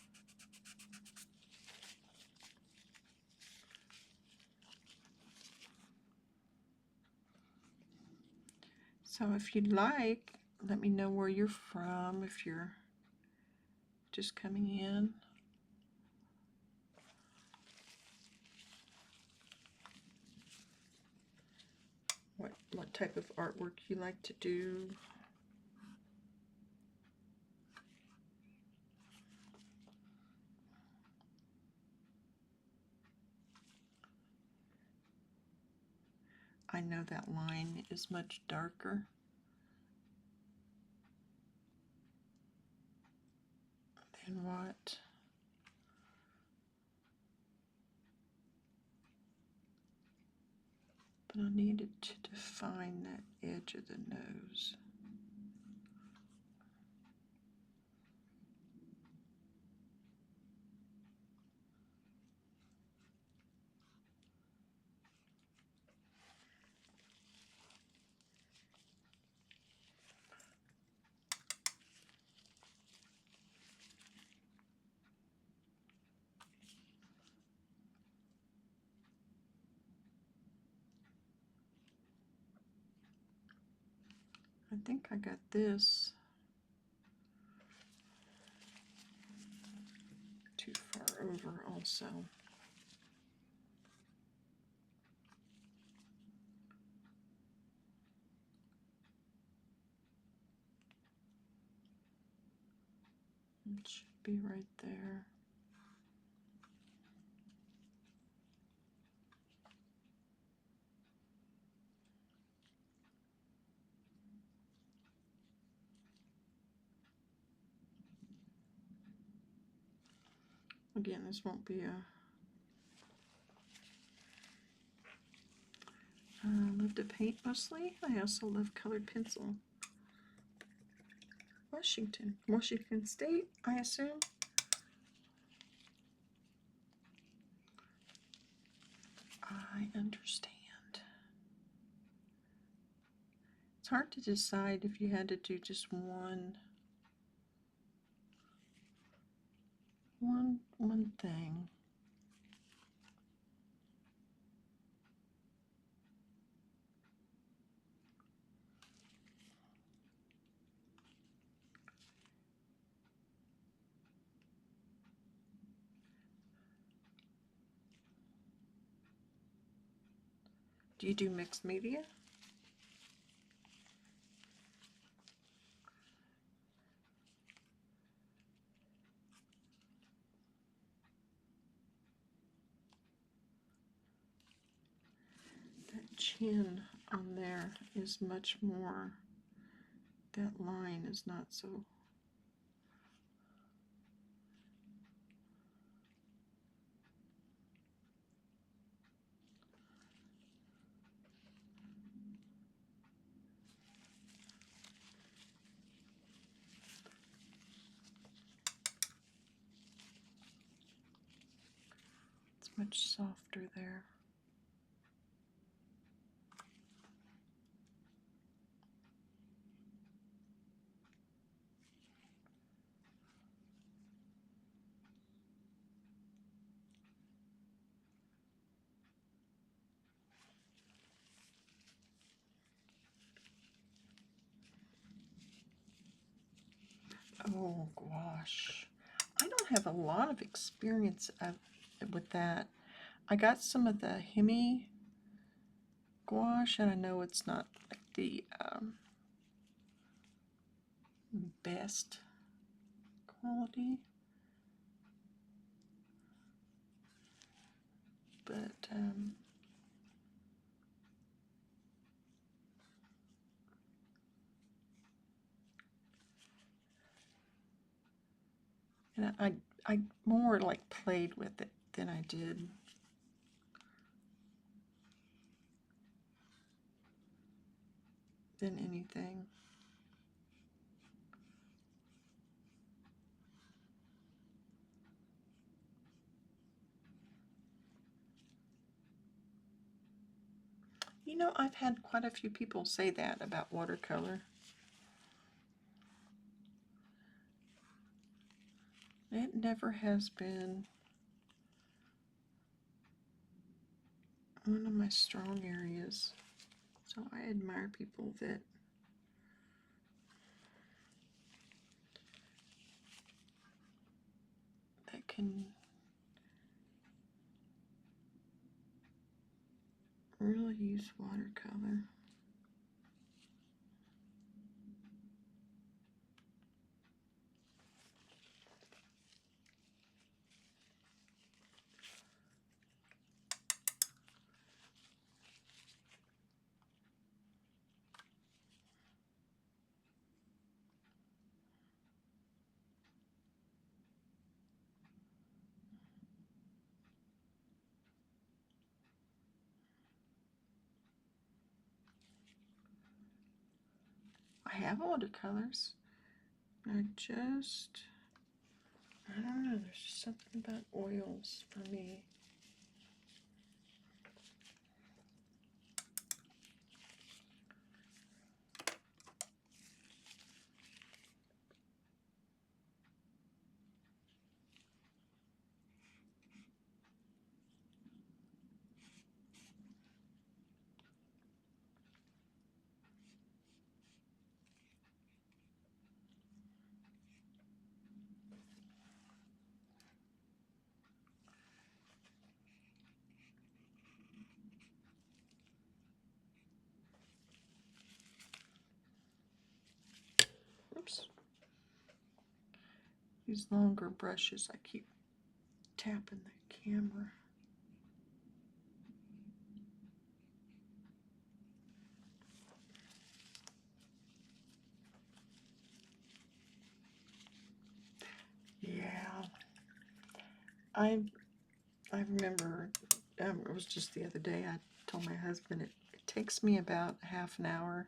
So if you'd like, let me know where you're from, if you're just coming in. What type of artwork you like to do. I know that line is much darker than what but I needed to define that edge of the nose. I think I got this too far over also. It should be right there. Again, this won't be a I love to paint mostly. I also love colored pencil. Washington State, I assume. I understand. It's hard to decide if you had to do just one thing. Do you do mixed media? That chin on there is much more, that line is not so. It's much softer there. Oh gosh, I don't have a lot of experience with that. I got some of the Hemi gouache, and I know it's not like the best quality, but and I more like played with it than I did. Than anything. You know, I've had quite a few people say that about watercolor. It never has been one of my strong areas. So I admire people that can really use watercolor. I have watercolors. I don't know, there's just something about oils for me. Oops. These longer brushes, I keep tapping the camera. Yeah, I remember, it was just the other day, I told my husband it takes me about half an hour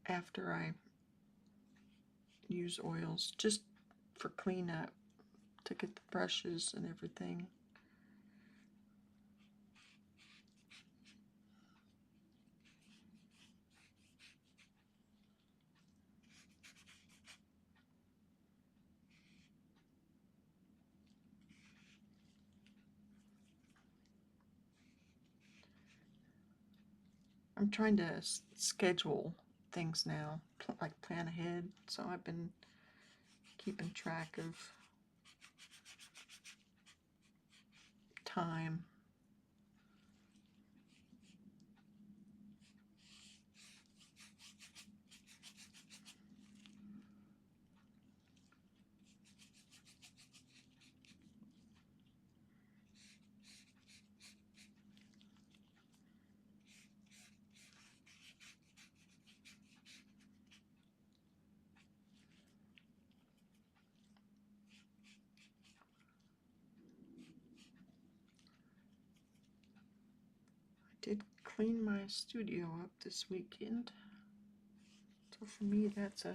after I use oils just for cleanup to get the brushes and everything. I'm trying to schedule things now, like plan ahead, so I've been keeping track of time. I did clean my studio up this weekend, so for me that's a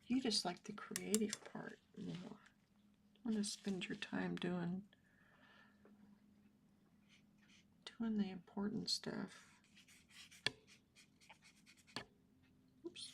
you just like the creative part more. You want to spend your time doing the important stuff. Oops.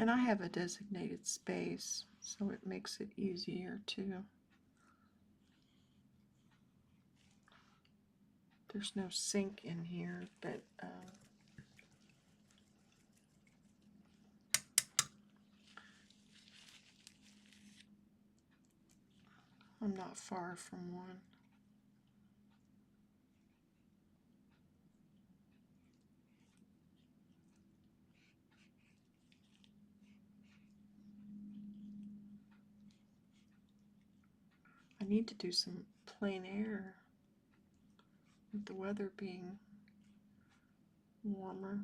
And I have a designated space, so it makes it easier too. There's no sink in here, but I'm not far from one. I need to do some plein air with the weather being warmer.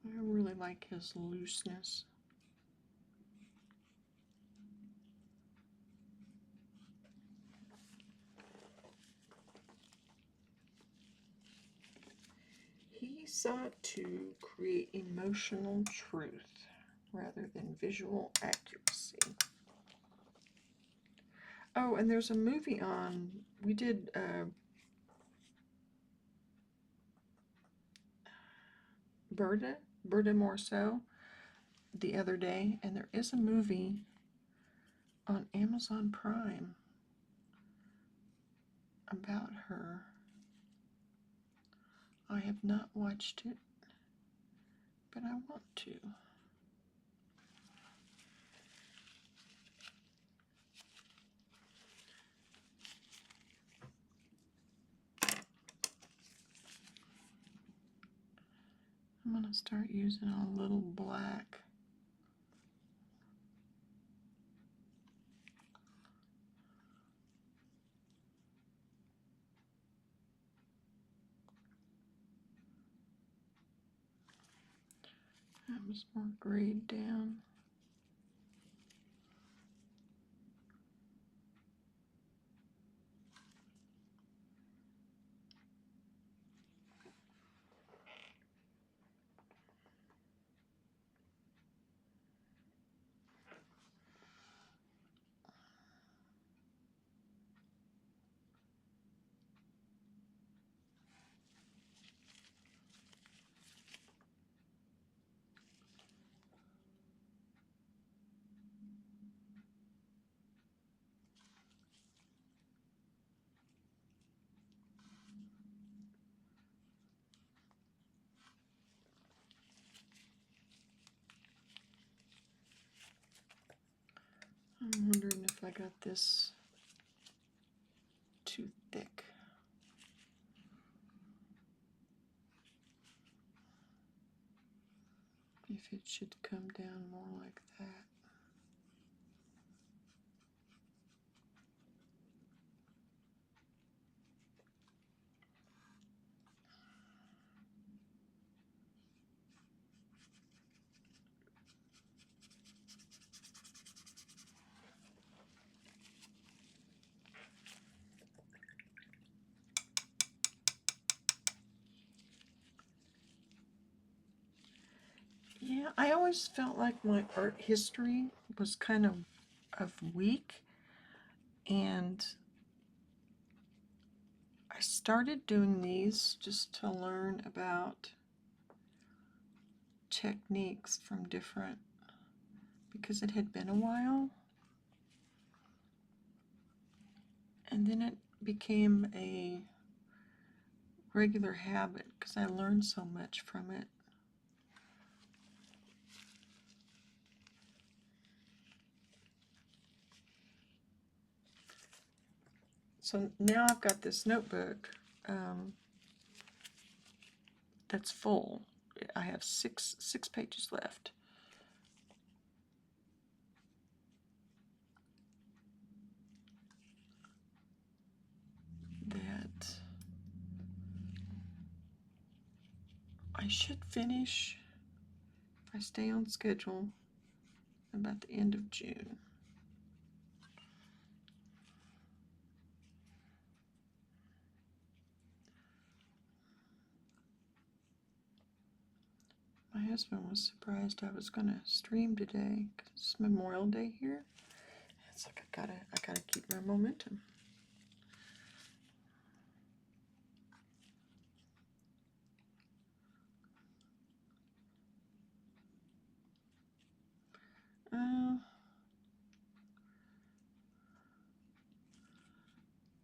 I really like his looseness. He sought to create emotional truth rather than visual accuracy. Oh, and there's a movie on. We did Berta Morceau the other day, and there is a movie on Amazon Prime about her. I have not watched it, but I want to. I'm going to start using a little black. That was more grayed down. I'm wondering if I got this too thick. If it should come down more like that. Yeah, I always felt like my art history was kind of weak, and I started doing these just to learn about techniques from different, because it had been a while, and then it became a regular habit because I learned so much from it. So now I've got this notebook that's full. I have six pages left. That I should finish, if I stay on schedule, about the end of June. My husband was surprised I was going to stream today because it's Memorial Day here. It's like I gotta keep my momentum.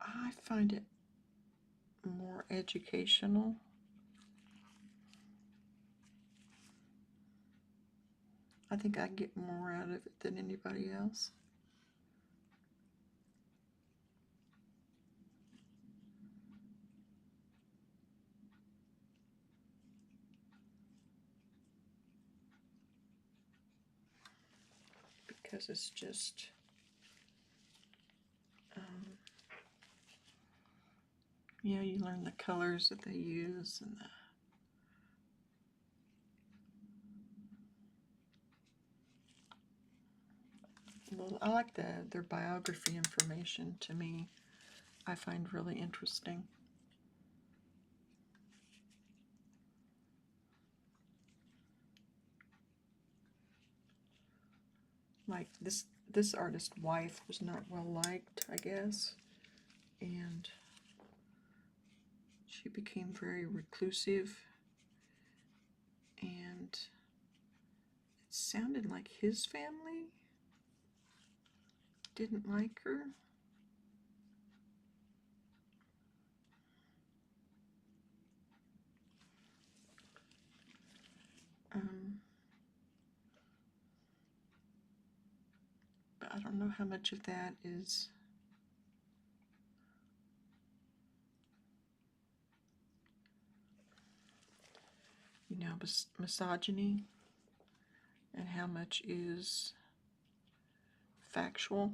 I find it more educational. I think I get more out of it than anybody else. Because it's just yeah, you learn the colors that they use and well, I like their biography information. To me, I find really interesting. Like this artist's wife was not well liked, I guess, and she became very reclusive, and it sounded like his family didn't like her. But I don't know how much of that is misogyny, and how much is factual.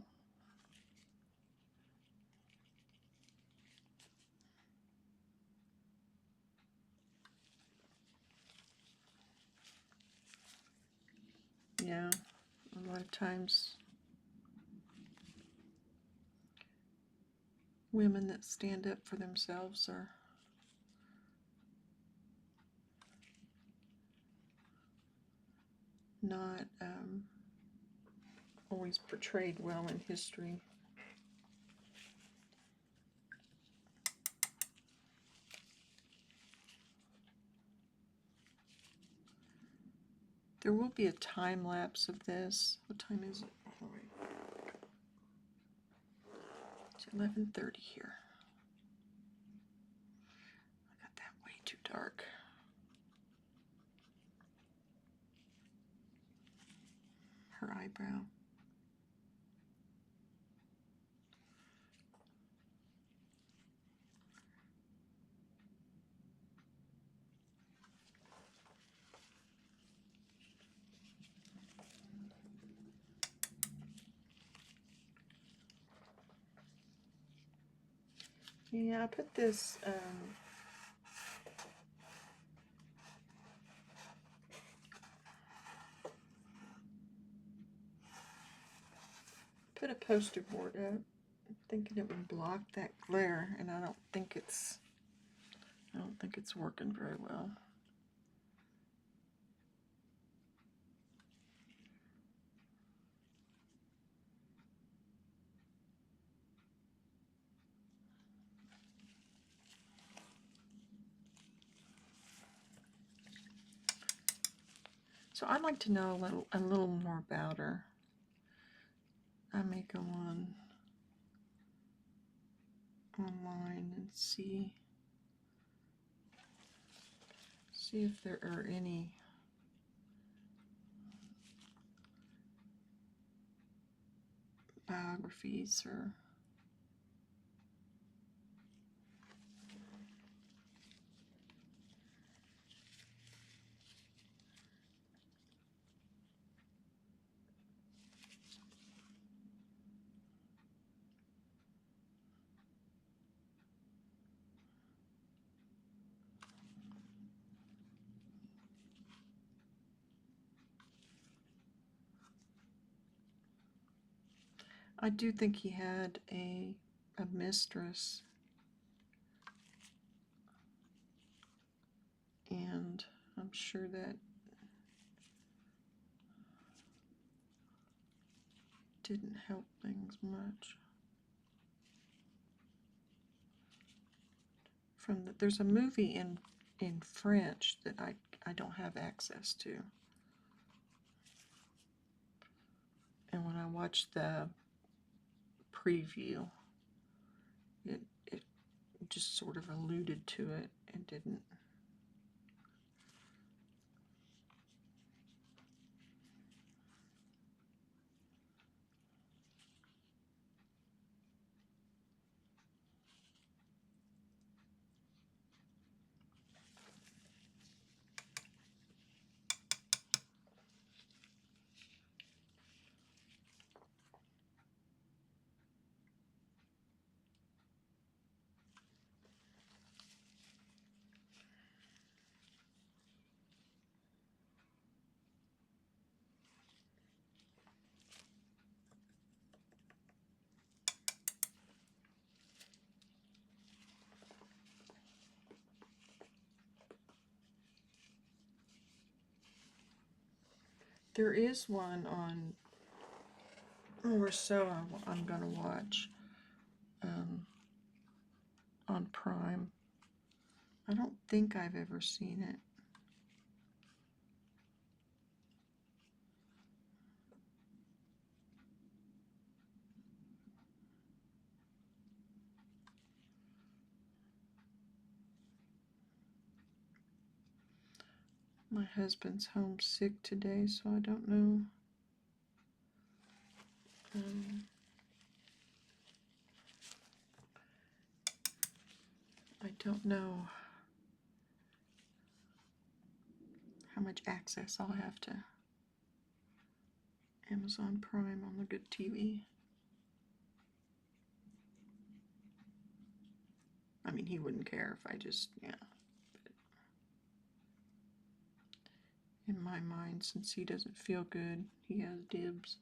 Yeah, a lot of times women that stand up for themselves are not always portrayed well in history. There will be a time lapse of this. What time is it? Oh, wait. It's 11:30 here. I got that way too dark. Her eyebrow. Yeah, I put this put a poster board up, thinking it would block that glare, and I don't think it's working very well. So I'd like to know a little more about her. I may go online and see if there are any biographies or I do think he had a mistress, and I'm sure that didn't help things much. There's a movie in French that I don't have access to, and when I watched the preview, it just sort of alluded to it and didn't. There is one on, or so I'm going to watch on Prime. I don't think I've ever seen it. My husband's homesick today, so I don't know. I don't know how much access I'll have to Amazon Prime on the good TV. I mean, he wouldn't care if I just, yeah. But in my mind, since he doesn't feel good, he has dibs.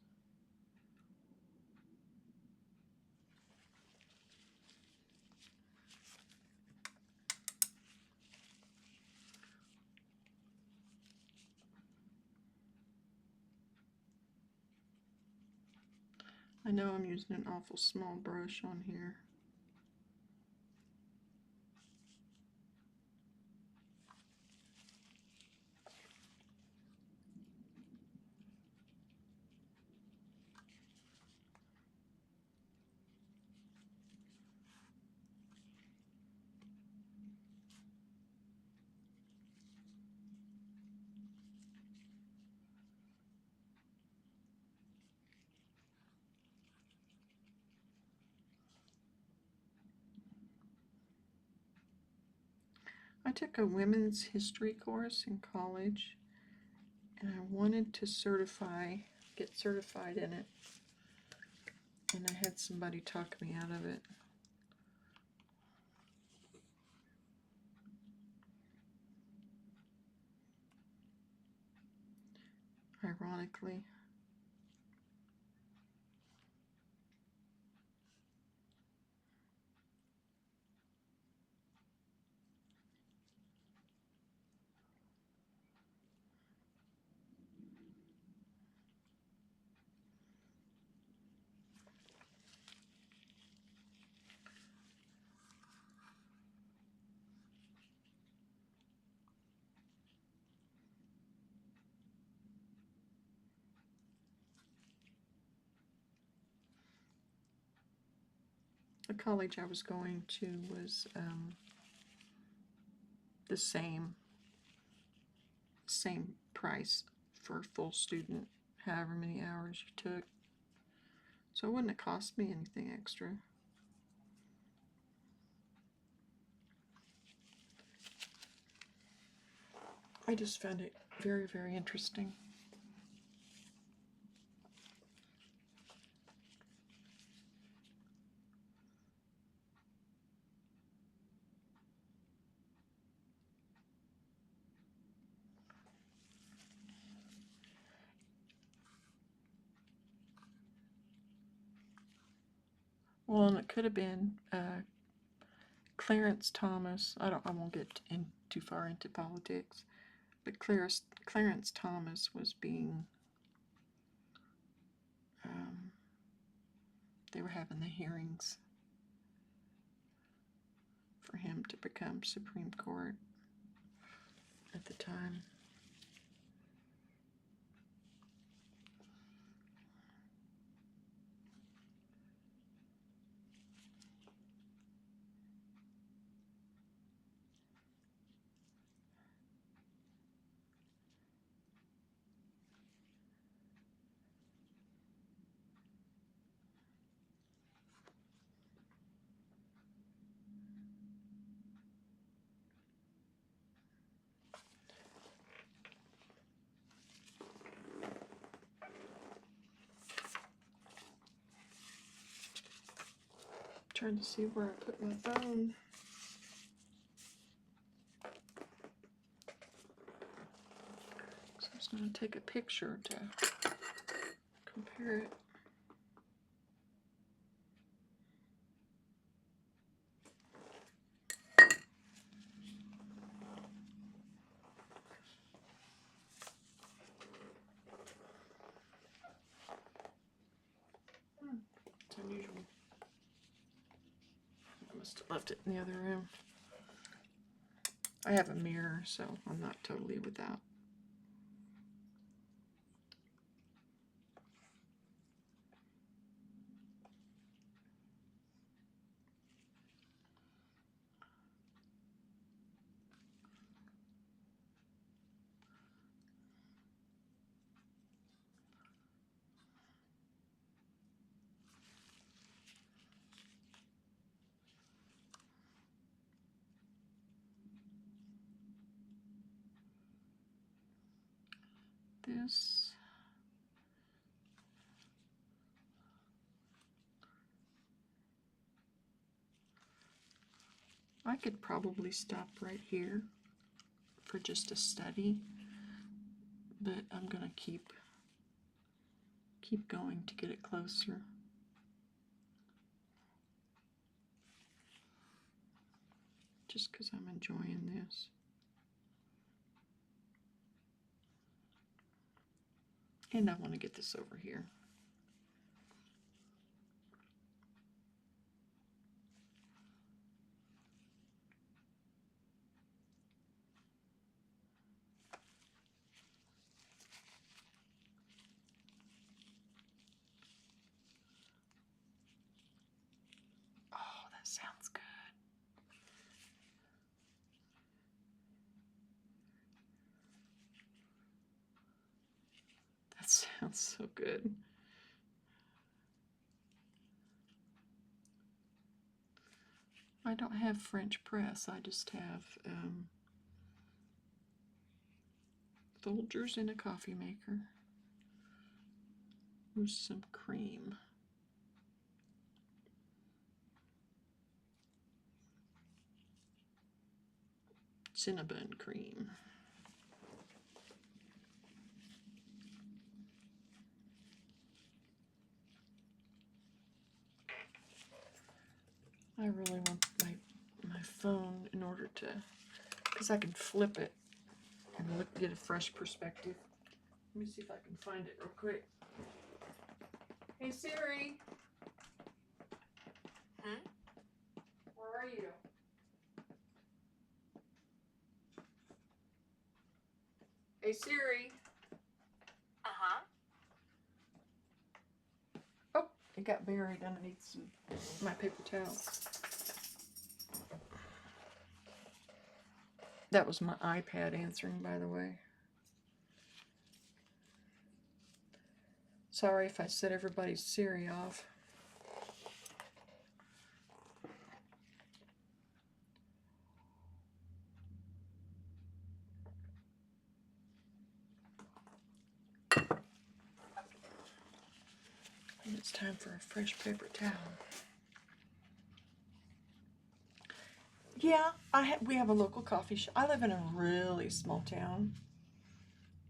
I know I'm using an awful small brush on here. I took a women's history course in college, and I wanted to get certified in it, and I had somebody talk me out of it. Ironically. The college I was going to was the same price for a full student, however many hours you took. So it wouldn't have cost me anything extra. I just found it very, very interesting. Well, and it could have been Clarence Thomas. I won't get too far into politics, but Clarence Thomas was being. They were having the hearings for him to become Supreme Court at the time. Trying to see where I put my phone. So I was going to take a picture to compare it. must have left it in the other room. I have a mirror, so I'm not totally without. This. I could probably stop right here for just a study, but I'm gonna keep going to get it closer. Just because I'm enjoying this. And I want to get this over here. Oh, that sounds good. That sounds so good. I don't have French press. I just have Folgers in a coffee maker with some cream. Cinnabon cream. I really want my phone in order to, because I can flip it and get a fresh perspective. Let me see if I can find it real quick. Hey Siri. Where are you? Hey Siri. Oh, it got buried underneath my paper towels. That was my iPad answering, by the way. Sorry if I set everybody's Siri off. And it's time for a fresh paper towel. Yeah, we have a local coffee shop. I live in a really small town,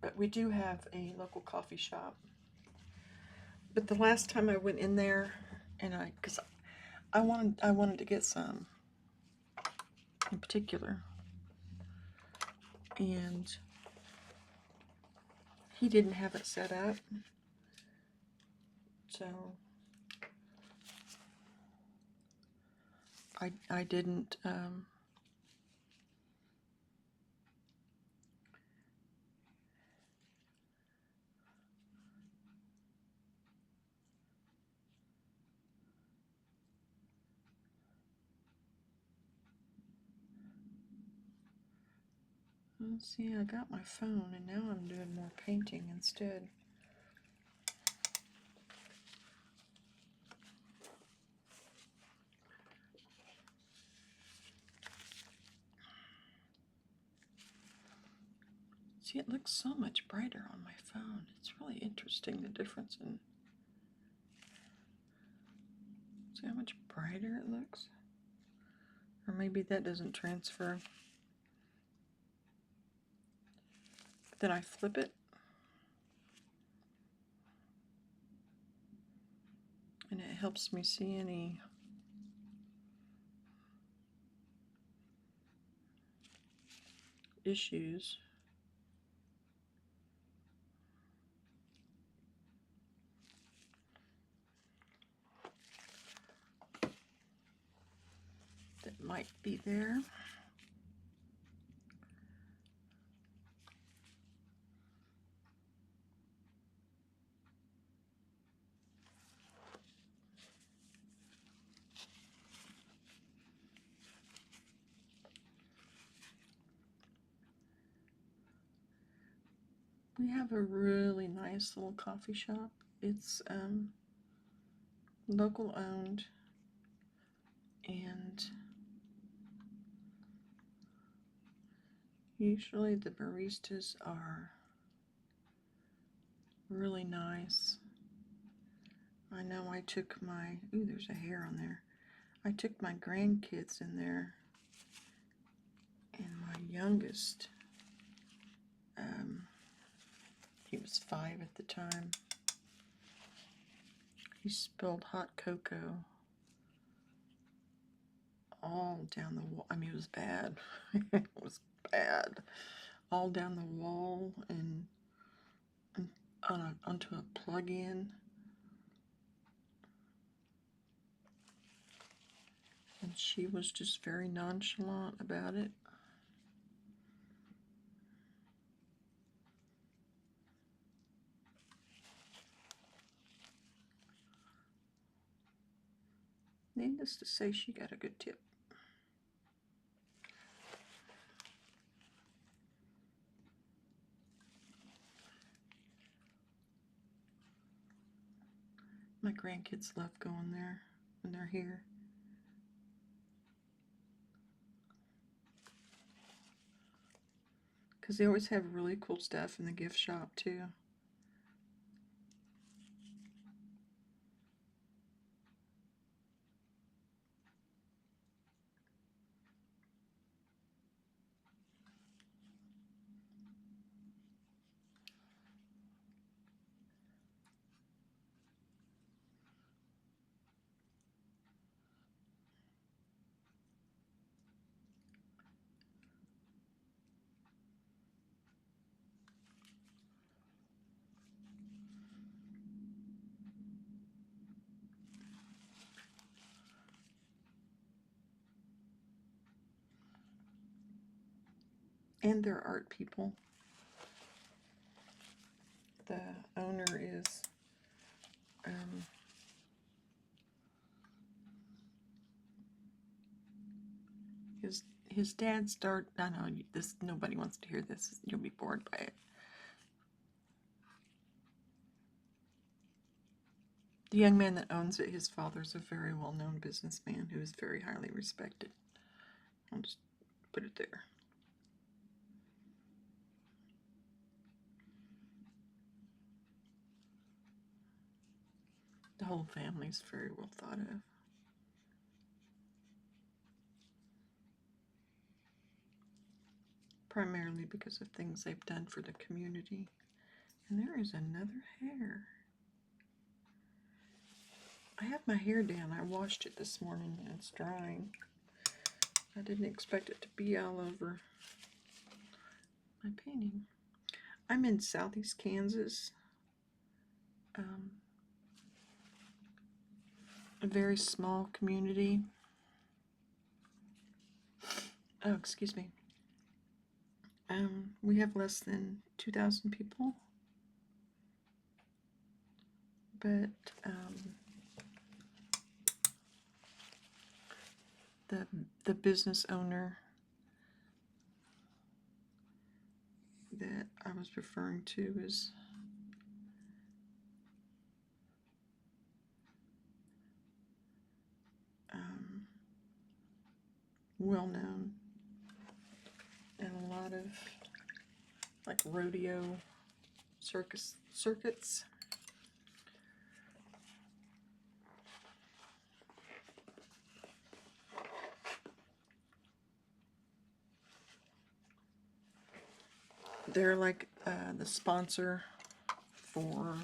but we do have a local coffee shop. But the last time I went in there, and because I wanted to get some in particular, and he didn't have it set up, so I didn't. Let's see, I got my phone, and now I'm doing more painting instead. See, it looks so much brighter on my phone. It's really interesting, the difference in... See how much brighter it looks? Or maybe that doesn't transfer. But then I flip it, and it helps me see any issues. might be there. We have a really nice little coffee shop. It's local owned, and usually the baristas are really nice. I know I took my, ooh, there's a hair on there. I took my grandkids in there, and my youngest, he was 5 at the time. He spilled hot cocoa all down the wall. I mean, it was bad. It was bad. All down the wall and onto a plug-in. And she was just very nonchalant about it. Needless to say, she got a good tip. My grandkids love going there when they're here. Because they always have really cool stuff in the gift shop, too. And they're art people. The owner is his dad started. I know this. Nobody wants to hear this. You'll be bored by it. The young man that owns it, his father's a very well-known businessman who is very highly respected. I'll just put it there. The whole family's very well thought of. Primarily because of things they've done for the community. And there is another hair. I have my hair down. I washed it this morning and it's drying. I didn't expect it to be all over my painting. I'm in southeast Kansas. A very small community. Oh, excuse me. We have less than 2,000 people. But the business owner that I was referring to is well known in a lot of like rodeo circuits. They're like the sponsor for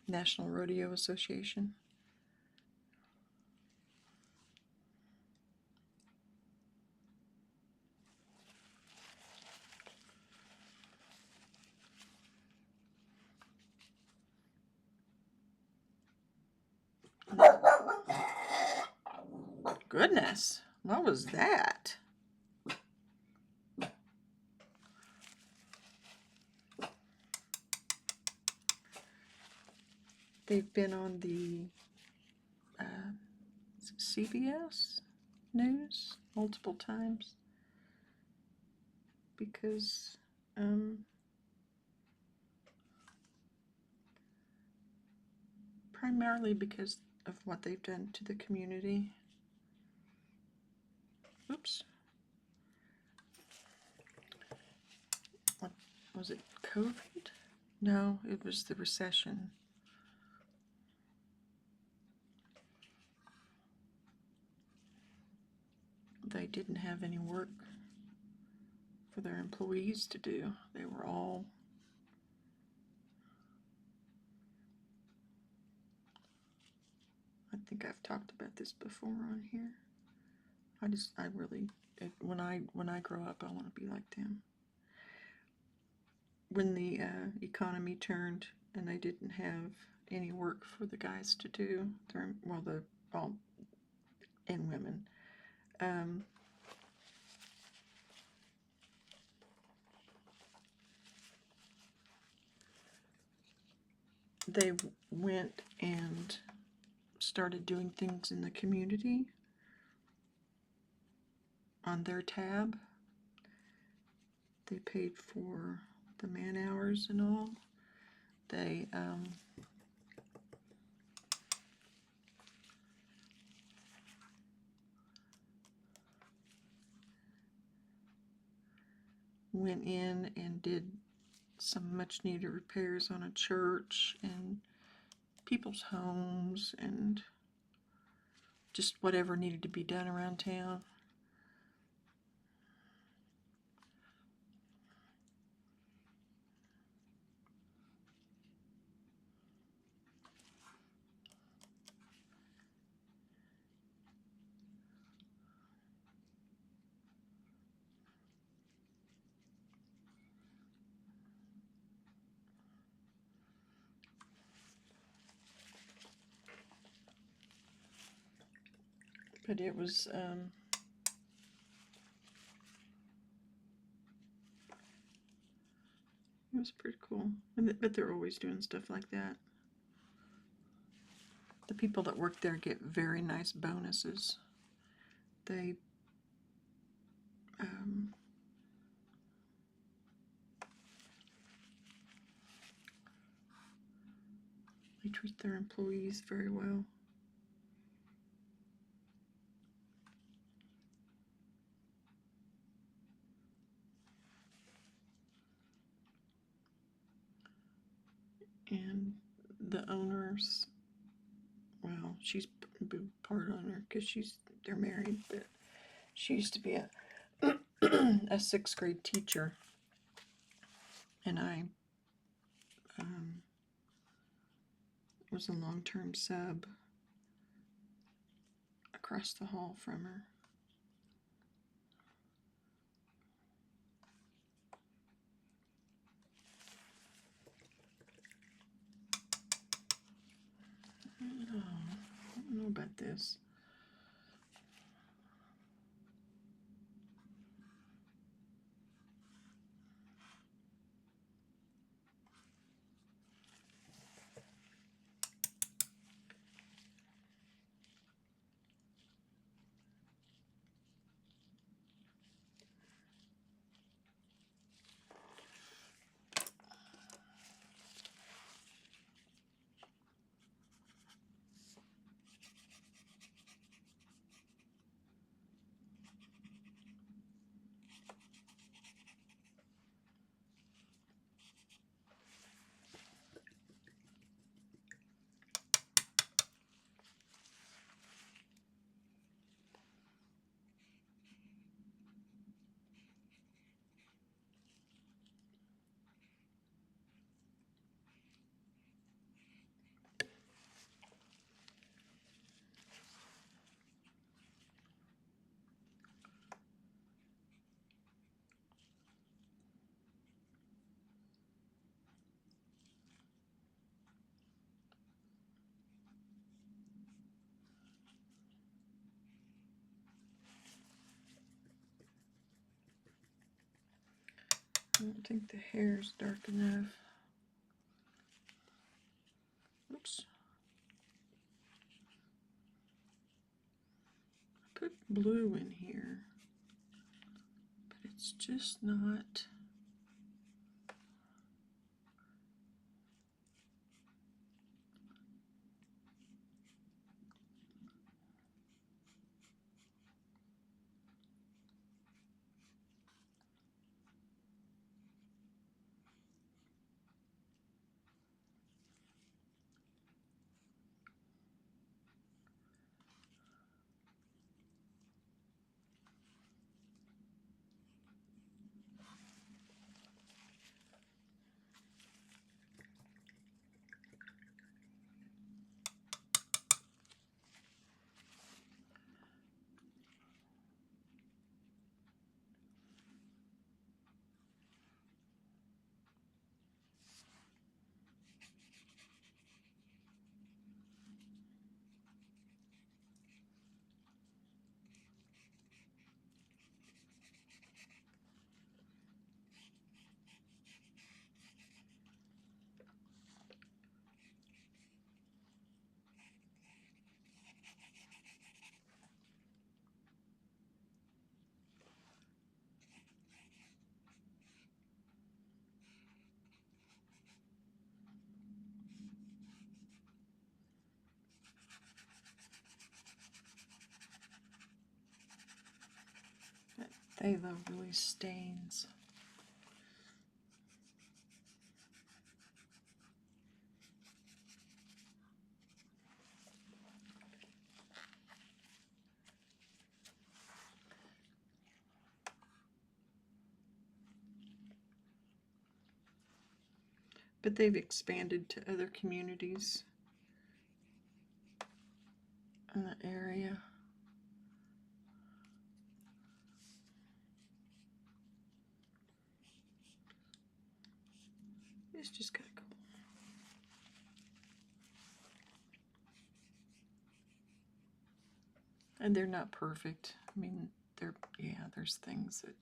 National Rodeo Association. goodness, what was that? They've been on the CBS News multiple times because primarily because of what they've done to the community. Oops. What was it? COVID? No, it was the recession. They didn't have any work for their employees to do. They were all I think I've talked about this before on here. I really, when I grow up, I want to be like them. When the economy turned and they didn't have any work for the guys to do, and women, they went and started doing things in the community on their tab. They paid for the man hours and all. They went in and did some much needed repairs on a church and people's homes and just whatever needed to be done around town. But it was pretty cool. But they're always doing stuff like that. The people that work there get very nice bonuses. They they treat their employees very well. And the owners, well, she's part owner because they're married, but she used to be a a 6th grade teacher, and I was a long-term sub across the hall from her. I don't know about this. don't think the hair is dark enough. Oops. I put blue in here, but it's just not. That phthalo really stains. But they've expanded to other communities in the area. It's just kind of cool. And they're not perfect. I mean, there's things that.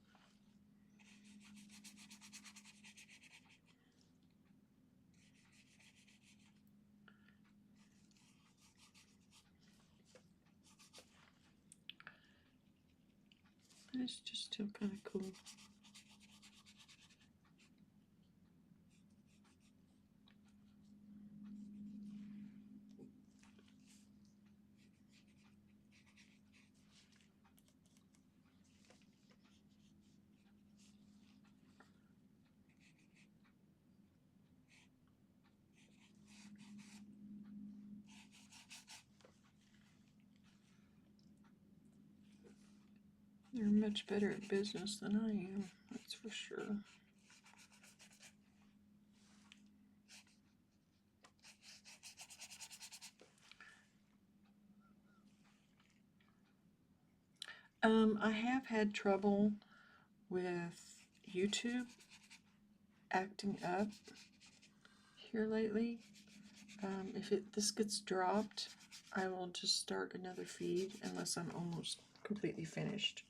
But it's just still kind of cool. They're much better at business than I am, that's for sure. I have had trouble with YouTube acting up here lately. If this gets dropped, I will just start another feed unless I'm almost completely finished.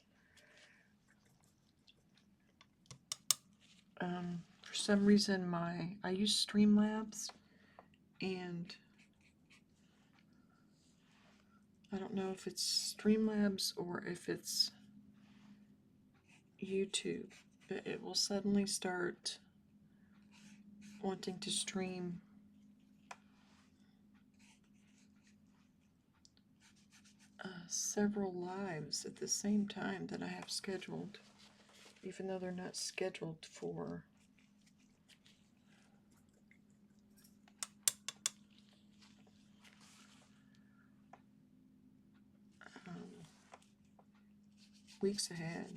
For some reason, I use Streamlabs, and I don't know if it's Streamlabs or if it's YouTube, but it will suddenly start wanting to stream several lives at the same time that I have scheduled, even though they're not scheduled for weeks ahead.